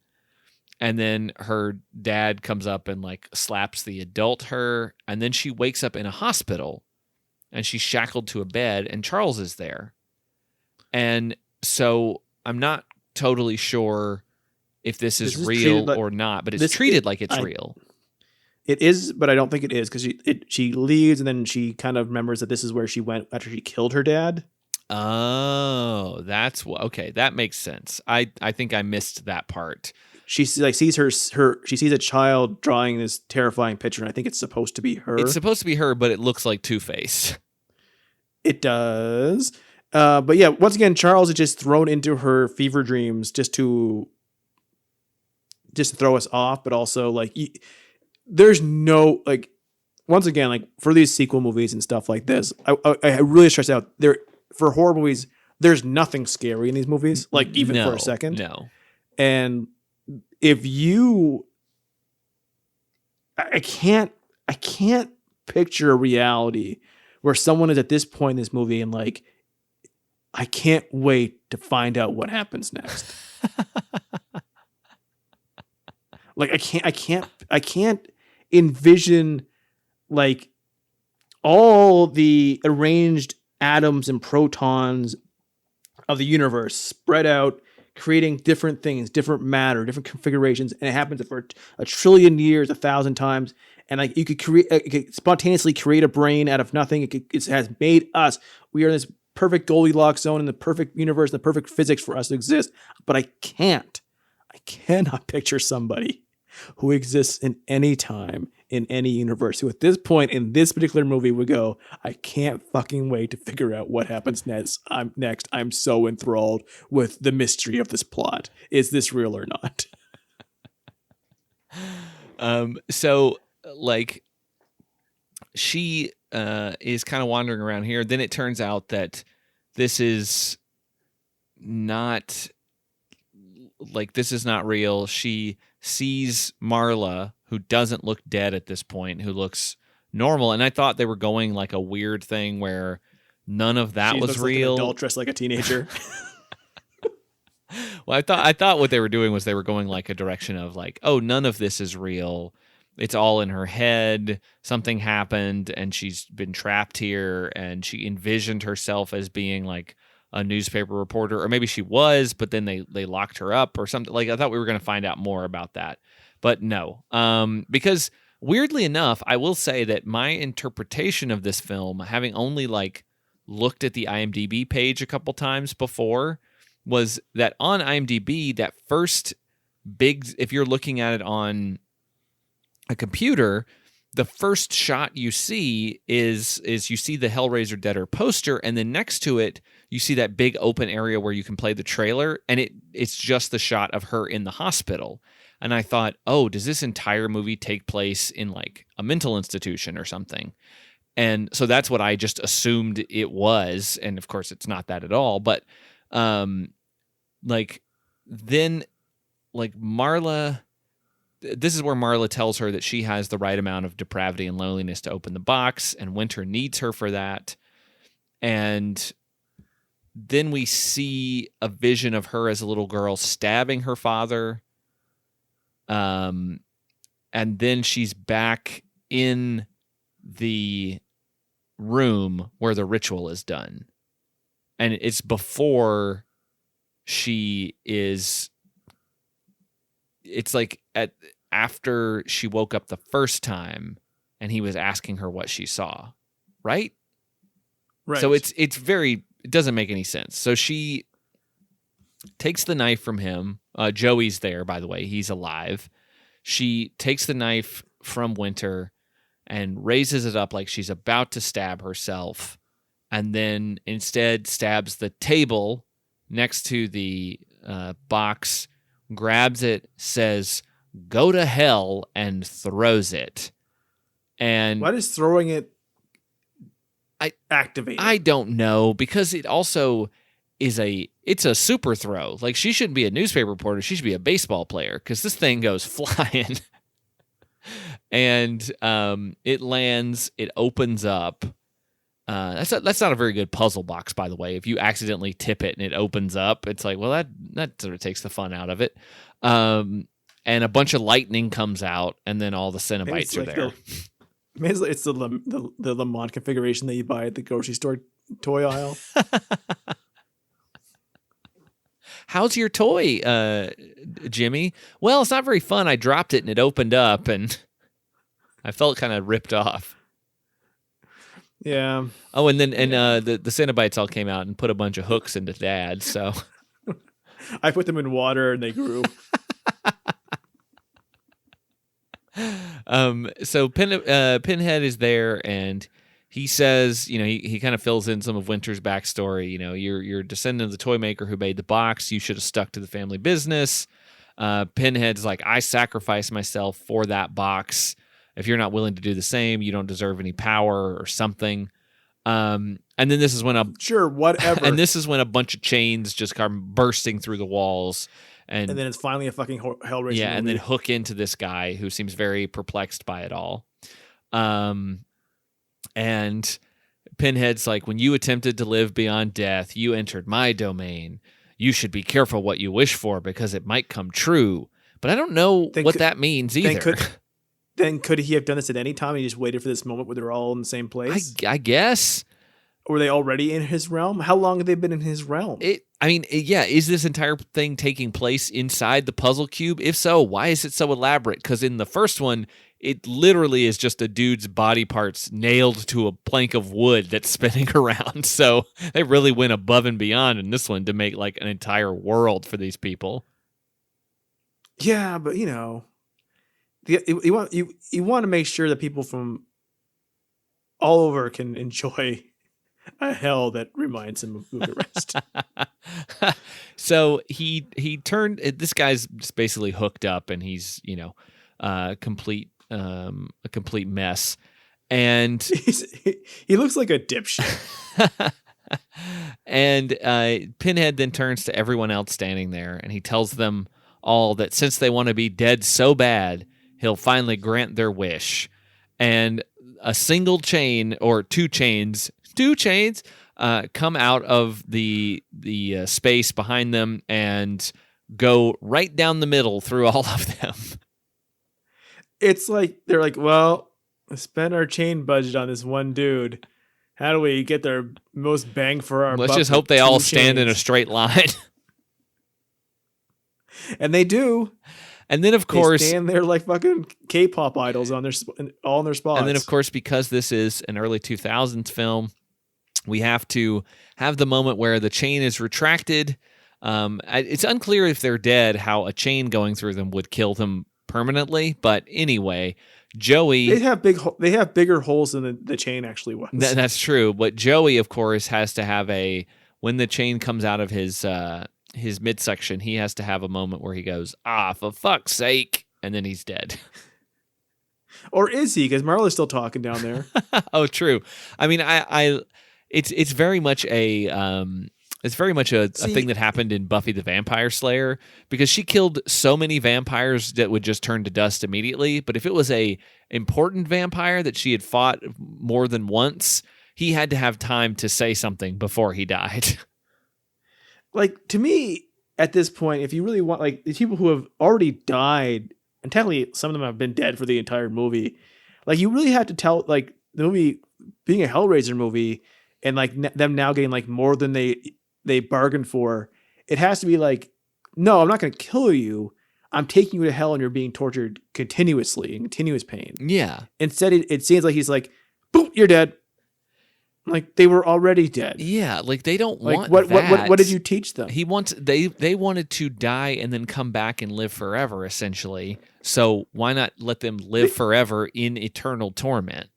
And then her dad comes up and, like, slaps the adult her, and then she wakes up in a hospital and she's shackled to a bed, and Charles is there. And so I'm not totally sure if this is real or not, but it's treated like it's real. It is, but I don't think it is, because she leaves, and then she kind of remembers that this is where she went after she killed her dad. Oh, that's okay. That makes sense. I think I missed that part. She sees she sees a child drawing this terrifying picture, and I think it's supposed to be her. It's supposed to be her, but it looks like Two-Face. It does. But yeah, once again, Charles is just thrown into her fever dreams just to throw us off, but also, like, there's no, like, once again, like, for these sequel movies and stuff like this, I really stress out there, for horror movies, there's nothing scary in these movies, like, even for a second. No. And if you, I can't picture a reality where someone is at this point in this movie and, like, I can't wait to find out what happens next. Like, I can't envision, like, all the arranged atoms and protons of the universe spread out, creating different things, different matter, different configurations, and it happens for a trillion years, 1,000 times. And, like, you could spontaneously create a brain out of nothing. It has made us. We are in this perfect Goldilocks zone, in the perfect universe, the perfect physics for us to exist. But I cannot picture somebody who exists in any time, in any universe, who at this point in this particular movie would go, I can't fucking wait to figure out what happens next. I'm so enthralled with the mystery of this plot. Is this real or not? So, like, she is kind of wandering around here. Then it turns out that this is not real. She sees Marla, who doesn't look dead at this point, who looks normal. And I thought they were going, like, a weird thing where none of that was real. Like an adult dressed like a teenager. Well, I thought what they were doing was they were going, like, a direction of, like, oh, none of this is real. It's all in her head. Something happened and she's been trapped here, and she envisioned herself as being, like, a newspaper reporter, or maybe she was, but then they locked her up or something. Like, I thought we were going to find out more about that, but no. Because weirdly enough, I will say that my interpretation of this film, having only like looked at the IMDb page a couple times before, was that on IMDb, that first big, if you're looking at it on a computer, the first shot you see is you see the Hellraiser Deader poster, and then next to it, you see that big open area where you can play the trailer, and it's just the shot of her in the hospital. And I thought, oh, does this entire movie take place in like a mental institution or something? And so that's what I just assumed it was, and of course it's not that at all. But like then like Marla, this is where Marla tells her that she has the right amount of depravity and loneliness to open the box, and Winter needs her for that. And then we see a vision of her as a little girl stabbing her father. And then she's back in the room where the ritual is done. And it's before it's like after she woke up the first time and he was asking her what she saw. Right? Right. So it doesn't make any sense. So she takes the knife from him. Joey's there, by the way. He's alive. She takes the knife from Winter and raises it up like she's about to stab herself, and then instead stabs the table next to the box, grabs it, says, "Go to hell," and throws it. And why does throwing it activate? I don't know, because it also is it's a super throw. Like, she shouldn't be a newspaper reporter. She should be a baseball player, because this thing goes flying. And it lands. It opens up. That's not a very good puzzle box, by the way. If you accidentally tip it and it opens up, it's like, well, that sort of takes the fun out of it. And a bunch of lightning comes out, and then all the Cenobites are there. It's the Lamont configuration that you buy at the grocery store toy aisle. How's your toy, Jimmy? Well, it's not very fun. I dropped it and it opened up, and I felt kind of ripped off. Yeah. Oh, and then the Cenobites all came out and put a bunch of hooks into Dad. So I put them in water and they grew. So Pinhead is there, and he says, he kind of fills in some of Winter's backstory. You're a descendant of the toy maker who made the box. You should have stuck to the family business. Pinhead's like, I sacrificed myself for that box. If you're not willing to do the same, you don't deserve any power or something. And then this is when whatever. And this is when a bunch of chains just come bursting through the walls. And then it's finally a fucking Hellraiser movie. And then hook into this guy who seems very perplexed by it all. And Pinhead's like, when you attempted to live beyond death, you entered my domain. You should be careful what you wish for, because it might come true. But I don't know what that means either. Then could he have done this at any time? He just waited for this moment where they're all in the same place? I guess. Or were they already in his realm? How long have they been in his realm? Is this entire thing taking place inside the puzzle cube? If so, why is it so elaborate? Because in the first one, it literally is just a dude's body parts nailed to a plank of wood that's spinning around. So they really went above and beyond in this one to make like an entire world for these people. Yeah, but you want to make sure that people from all over can enjoy a hell that reminds him of Bucharest. So he turned. This guy's just basically hooked up, and he's a complete mess. And he looks like a dipshit. And Pinhead then turns to everyone else standing there, and he tells them all that since they want to be dead so bad, he'll finally grant their wish. And a single chain, or two chains, come out of the space behind them and go right down the middle through all of them. It's like they're like, well, we spent our chain budget on this one dude. How do we get their most bang for our buck? Let's just hope they all stand in a straight line. And they do. And then, of course, they stand there like fucking K-pop idols on all in their spots. And then, of course, because this is an early 2000s film, we have to have the moment where the chain is retracted. It's unclear if they're dead how a chain going through them would kill them permanently. But anyway, Joey... They have bigger holes than the chain actually was. That's true. But Joey, of course, has to have when the chain comes out of his midsection, he has to have a moment where he goes, for fuck's sake, and then he's dead. Or is he? Because Marla's still talking down there. Oh, true. I mean, it's very much a thing that happened in Buffy the Vampire Slayer, because she killed so many vampires that would just turn to dust immediately. But if it was a important vampire that she had fought more than once, he had to have time to say something before he died. Like, to me, at this point, if you really want, like, the people who have already died, and technically some of them have been dead for the entire movie, like, you really have to tell, like, the movie being a Hellraiser movie, and, like, them now getting, like, more than they bargained for, it has to be like, no, I'm not going to kill you. I'm taking you to hell and you're being tortured continuously in continuous pain. Yeah. Instead, it seems like he's like, boom, you're dead. Like, they were already dead. Yeah, like they don't want that. What did you teach them? They wanted to die and then come back and live forever, essentially. So why not let them live forever in eternal torment?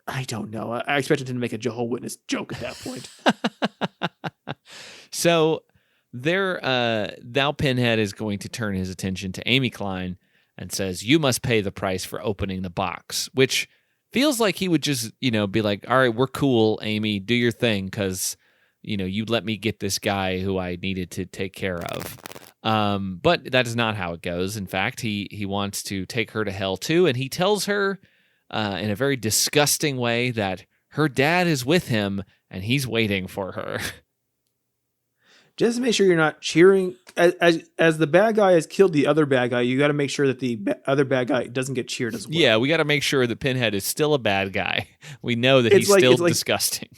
I don't know. I expected him to make a Jehovah's Witness joke at that point. So now Pinhead is going to turn his attention to Amy Klein and says, "You must pay the price for opening the box," which feels like he would just, be like, all right, we're cool, Amy, do your thing, because, you let me get this guy who I needed to take care of. But that is not how it goes. In fact, he wants to take her to hell too, and he tells her in a very disgusting way that her dad is with him and he's waiting for her. Just to make sure you're not cheering as the bad guy has killed the other bad guy. You got to make sure that the other bad guy doesn't get cheered as well. Yeah, we got to make sure that Pinhead is still a bad guy. We know that he's still disgusting.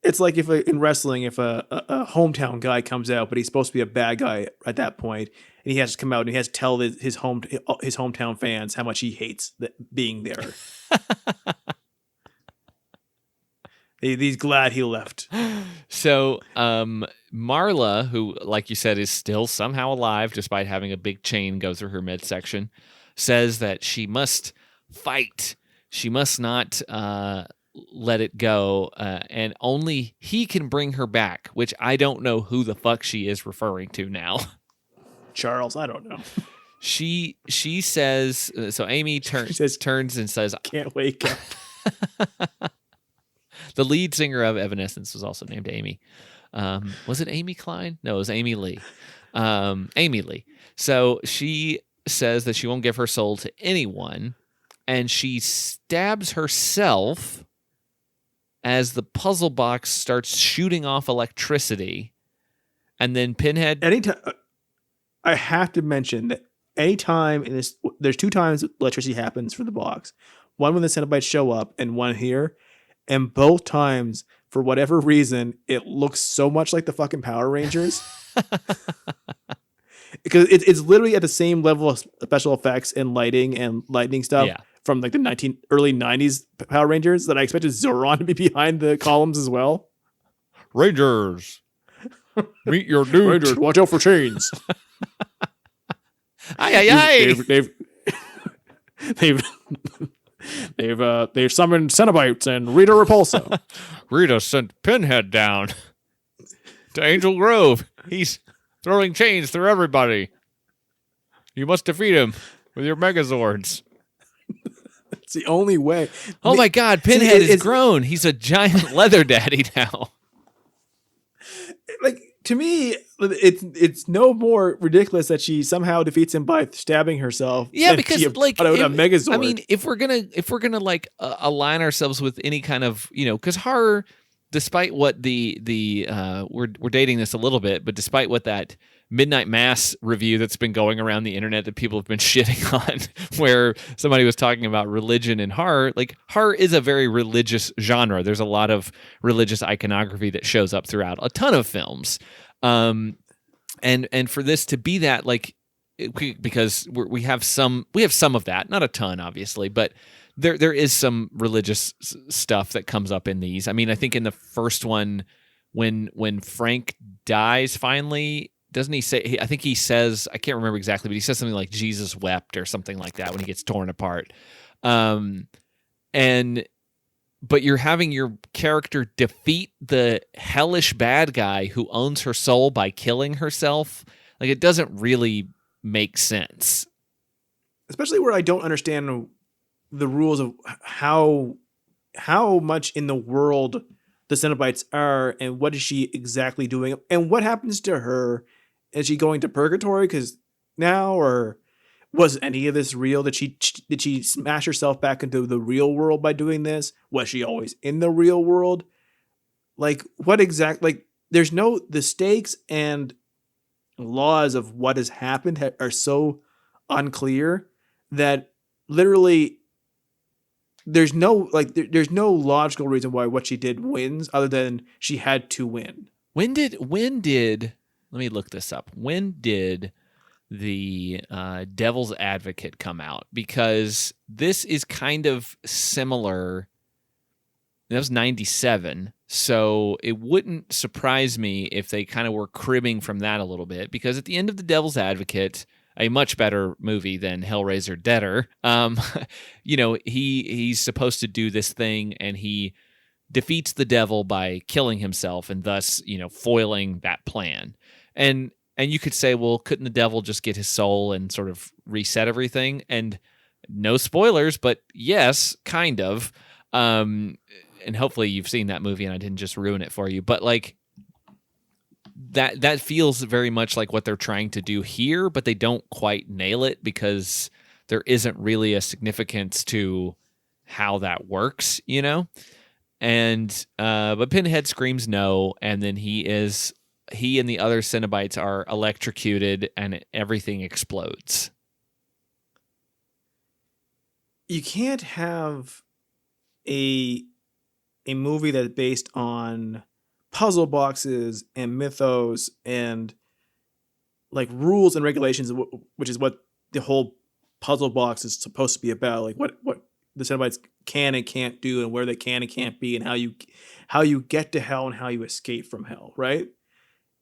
It's like in wrestling, if a hometown guy comes out, but he's supposed to be a bad guy at that point, and he has to come out and he has to tell his hometown fans how much he hates being there. He's glad he left. So, Marla, who, like you said, is still somehow alive despite having a big chain go through her midsection, says that she must fight. She must not let it go, and only he can bring her back, which I don't know who the fuck she is referring to now. Charles, I don't know. She says, so Amy turns and says, "Can't wake up." The lead singer of Evanescence was also named Amy. Was it Amy Klein? No, it was Amy Lee. Amy Lee. So she says that she won't give her soul to anyone, and she stabs herself as the puzzle box starts shooting off electricity. And then Pinhead... Anytime, I have to mention that anytime in this... There's 2 times electricity happens for the box. One when the Cenobites show up, and one here. And both times, for whatever reason, it looks so much like the fucking Power Rangers. Because it's literally at the same level of special effects and lighting and lightning stuff from like the early 90s Power Rangers that I expected Zoran to be behind the columns as well. Rangers, meet your dude. Rangers, watch out for chains. Aye. They've summoned Cenobites and Rita Repulsa. Rita sent Pinhead down to Angel Grove. He's throwing chains through everybody. You must defeat him with your Megazords. It's the only way. Oh my God, Pinhead is grown. He's a giant leather daddy now. Like, to me, it's no more ridiculous that she somehow defeats him by stabbing herself. Yeah, because like a Megazord. I mean, if we're gonna like align ourselves with any kind of because horror despite what we're dating this a little bit, but despite what that Midnight Mass review that's been going around the internet that people have been shitting on, where somebody was talking about religion and horror, like horror is a very religious genre. There's a lot of religious iconography that shows up throughout a ton of films. And for this to be that, like, because we have some of that, not a ton, obviously, but there is some religious stuff that comes up in these. I mean, I think in the first one, when Frank dies finally, doesn't he say? I think he says, I can't remember exactly, but he says something like Jesus wept or something like that when he gets torn apart. But you're having your character defeat the hellish bad guy who owns her soul by killing herself. Like, it doesn't really make sense. Especially where I don't understand the rules of how much in the world the Cenobites are, and what is she exactly doing, and what happens to her. Is she going to purgatory or was any of this real? Did she smash herself back into the real world by doing this? Was she always in the real world? Like, what exactly? Like, there's the stakes and laws of what has happened are so unclear that literally there's no logical reason why what she did wins, other than she had to win. When did let me look this up. When did the Devil's Advocate come out? Because this is kind of similar. That was 97. So it wouldn't surprise me if they kind of were cribbing from that a little bit, because at the end of the Devil's Advocate, a much better movie than Hellraiser Deader, he's supposed to do this thing, and he defeats the devil by killing himself, and thus, foiling that plan. And you could say, well, couldn't the devil just get his soul and sort of reset everything? And no spoilers, but yes, kind of. And hopefully you've seen that movie and I didn't just ruin it for you. But like that feels very much like what they're trying to do here, but they don't quite nail it, because there isn't really a significance to how that works, And but Pinhead screams no, and then he and the other Cenobites are electrocuted, and everything explodes. You can't have a movie that's based on puzzle boxes and mythos and like rules and regulations, which is what the whole puzzle box is supposed to be about. Like what the Cenobites can and can't do, and where they can and can't be, and how you get to hell and how you escape from hell, right?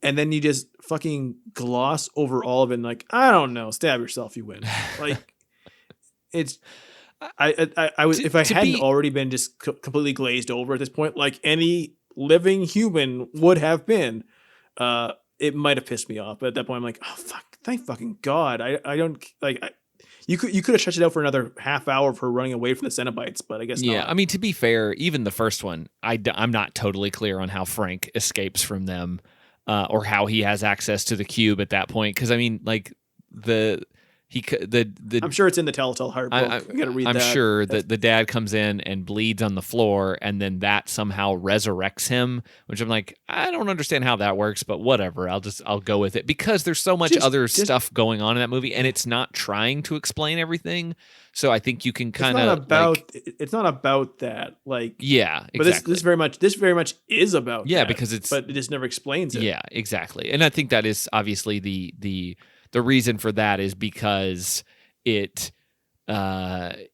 And then you just fucking gloss over all of it and like, I don't know, stab yourself, you win. Like, it's I was if I hadn't already been just completely glazed over at this point, like any living human would have been, it might have pissed me off. But at that point, I'm like, oh fuck, thank fucking God. I don't like. You could have stretched it out for another half hour of her running away from the Cenobites, but I guess not. Yeah, I mean, to be fair, even the first one, I'm not totally clear on how Frank escapes from them. Or how he has access to the cube at that point, because I mean, like I'm sure it's in the Telltale Heart book. You got to read that. I'm sure that the dad comes in and bleeds on the floor, and then that somehow resurrects him. Which I'm like, I don't understand how that works, but whatever. I'll go with it, because there's so much other stuff going on in that movie, and it's not trying to explain everything. So I think you can kind of it's not about that. Like, yeah, exactly. But this very much is about that, because but it just never explains it. Yeah, exactly. And I think that is obviously the reason for that is because it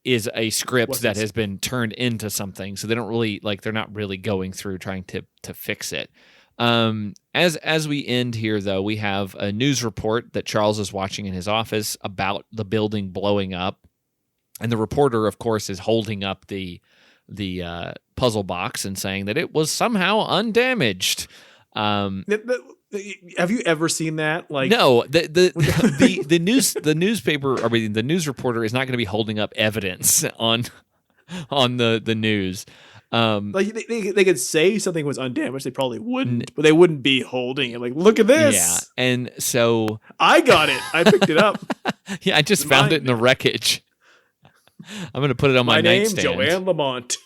is a script that has been turned into something. So they don't really they're not really going through trying to fix it. As we end here, though, we have a news report that Charles is watching in his office about the building blowing up. And the reporter, of course, is holding up the puzzle box and saying that it was somehow undamaged. Have you ever seen that? Like, no, the newspaper, I mean, the news reporter is not going to be holding up evidence on the news. Like they could say something was undamaged, they probably wouldn't, but they wouldn't be holding it. Like, look at this. Yeah, and so I got it. I picked it up. Yeah, I just found it in the wreckage. I'm going to put it on my nightstand. Joanne Lamont.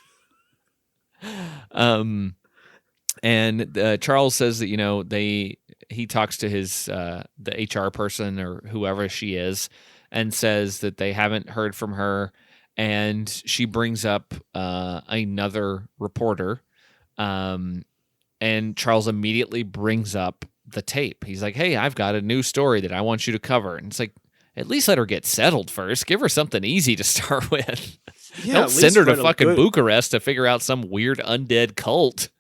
And Charles says that, he talks to his the HR person or whoever she is, and says that they haven't heard from her. And she brings up another reporter, and Charles immediately brings up the tape. He's like, "Hey, I've got a new story that I want you to cover." And it's like, at least let her get settled first. Give her something easy to start with. Yeah, don't send her to fucking Bucharest to figure out some weird undead cult.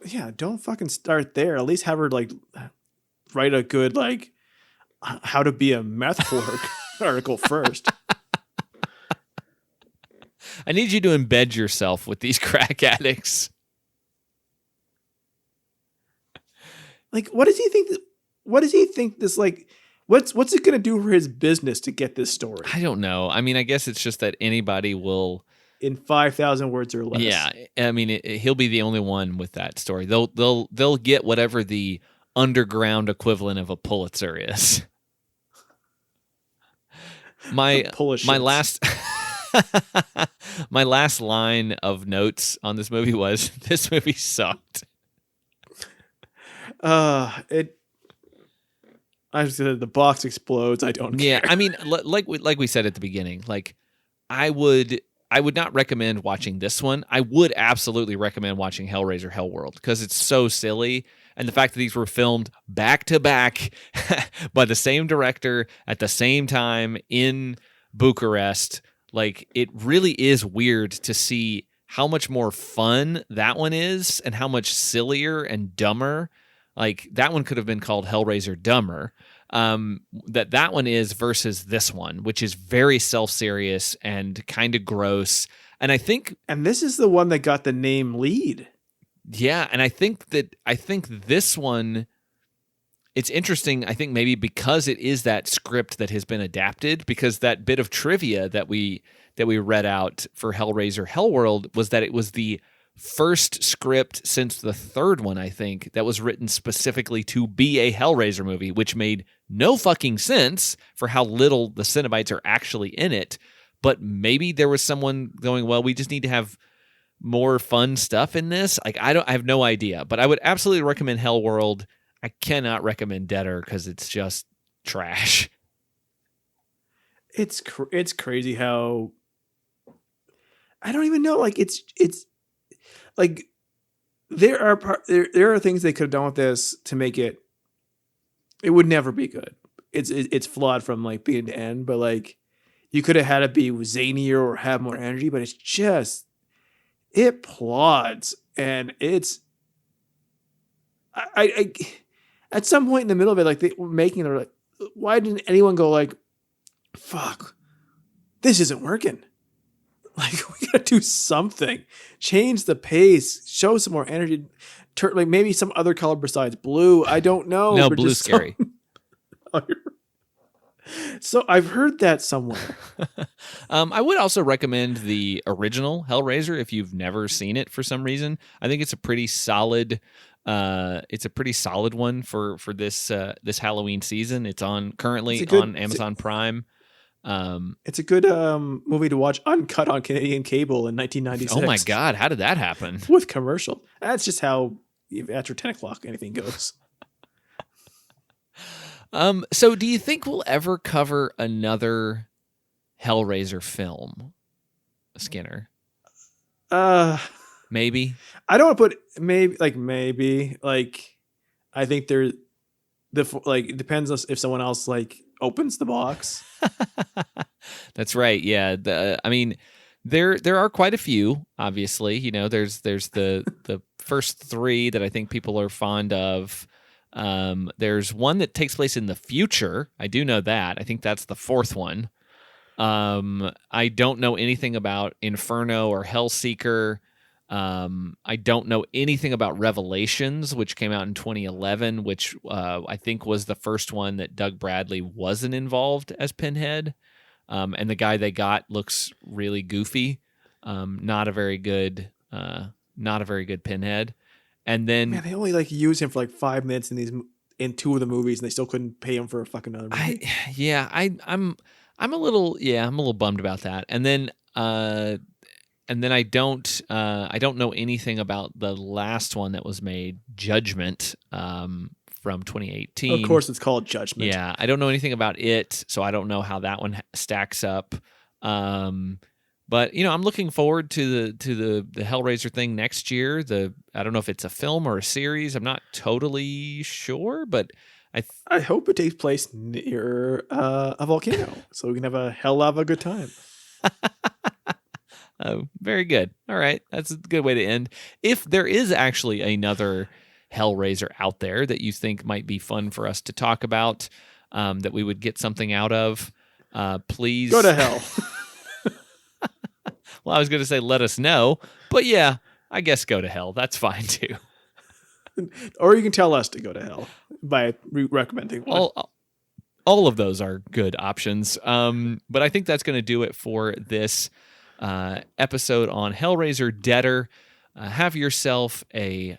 Yeah, don't fucking start there. At least have her write a good how to be a meth whore article first. I need you to embed yourself with these crack addicts. What does he think? What does he think this What's it going to do for his business to get this story? I don't know. I mean, I guess it's just that anybody will, in 5,000 words or less. Yeah, I mean, he'll be the only one with that story. They'll get whatever the underground equivalent of a Pulitzer is. My last my last line of notes on this movie was, "This movie sucked." I said the box explodes. I don't care. Yeah, I mean, like we said at the beginning, I would not recommend watching this one. I would absolutely recommend watching Hellraiser Hellworld because it's so silly, and the fact that these were filmed back to back by the same director at the same time in Bucharest, it really is weird to see how much more fun that one is and how much sillier and dumber. That one could have been called Hellraiser Dumber. That one is versus this one, which is very self-serious and kind of gross. And I think, and this is the one that got the name lead. Yeah, and I think this one, it's interesting. I think maybe because it is that script that has been adapted, because that bit of trivia that we read out for Hellraiser Hellworld was that it was the first script since the third one, I think, that was written specifically to be a Hellraiser movie, which made no fucking sense for how little the Cenobites are actually in it. But maybe there was someone going, well, we just need to have more fun stuff in this. I have no idea, but I would absolutely recommend Hellworld. I cannot recommend Deader because it's just trash. It's crazy how I don't even know. It's there are things they could have done with this to make it. It would never be good. It's flawed from beginning to end, but you could have had it be zanier or have more energy, but it's just it plods, and it's I at some point in the middle of it, they were making it, why didn't anyone go fuck, this isn't working? We gotta do something. Change the pace. Show some more energy. Maybe some other color besides blue. I don't know. No, blue's scary. So I've heard that somewhere. I would also recommend the original Hellraiser if you've never seen it for some reason. I think it's a pretty solid. It's a pretty solid one for this Halloween season. It's currently on Amazon Prime. It's a good movie to watch uncut on Canadian cable in 1996. Oh my God, how did that happen? With commercial. That's just how after 10 o'clock anything goes. So do you think we'll ever cover another Hellraiser film, Skinner? Maybe. I don't want to put maybe. I think it depends on if someone else opens the box. That's right. Yeah. I mean, there are quite a few. Obviously, there's the first three that I think people are fond of. There's one that takes place in the future. I do know that. I think that's the fourth one. I don't know anything about Inferno or Hellseeker. I don't know anything about Revelations, which came out in 2011, which I think was the first one that Doug Bradley wasn't involved as Pinhead. And the guy they got looks really goofy. Not a very good Pinhead. And then they only use him for 5 minutes in two of the movies, and they still couldn't pay him for a fucking other movie. I'm a little bummed about that. And then And then I don't know anything about the last one that was made, Judgment, from 2018. Of course, it's called Judgment. Yeah, I don't know anything about it, so I don't know how that one stacks up. But I'm looking forward to the Hellraiser thing next year. I don't know if it's a film or a series. I'm not totally sure, but I hope it takes place near a volcano, so we can have a hell of a good time. Oh, very good. All right, that's a good way to end. If there is actually another Hellraiser out there that you think might be fun for us to talk about, that we would get something out of, please go to hell. Well, I was going to say let us know, but yeah, I guess go to hell. That's fine too. Or you can tell us to go to hell by recommending one. All of those are good options. But I think that's going to do it for this episode on Hellraiser Deader. Have yourself a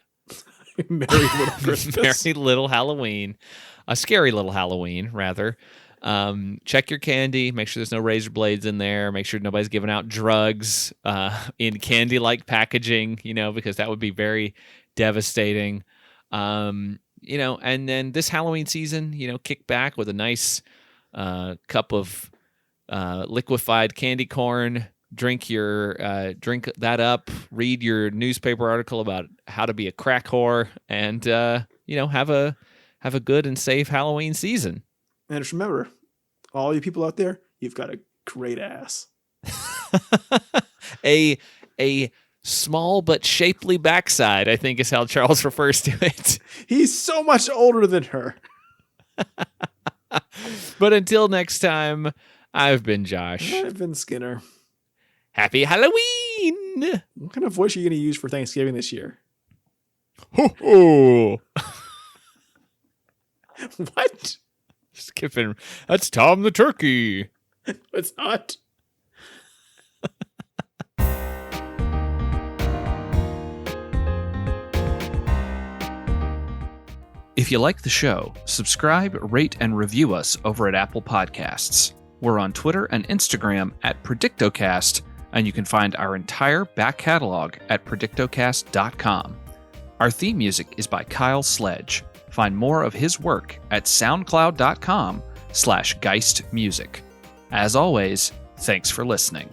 merry little Christmas. Merry little Halloween. A scary little Halloween, rather. Check your candy. Make sure there's no razor blades in there. Make sure nobody's giving out drugs in candy-like packaging, because that would be very devastating. And then this Halloween season, kick back with a nice cup of liquefied candy corn. Drink that up. Read your newspaper article about how to be a crack whore, and have a good and safe Halloween season. And just remember, all you people out there, you've got a great ass. a small but shapely backside, I think is how Charles refers to it. He's so much older than her. But until next time, I've been Josh. I've been Skinner. Happy Halloween! What kind of voice are you going to use for Thanksgiving this year? Ho ho! What? Skipping. That's Tom the Turkey. It's not. If you like the show, subscribe, rate, and review us over at Apple Podcasts. We're on Twitter and Instagram at predictocast, and you can find our entire back catalog at predictocast.com. Our theme music is by Kyle Sledge. Find more of his work at soundcloud.com/geistmusic. As always, thanks for listening.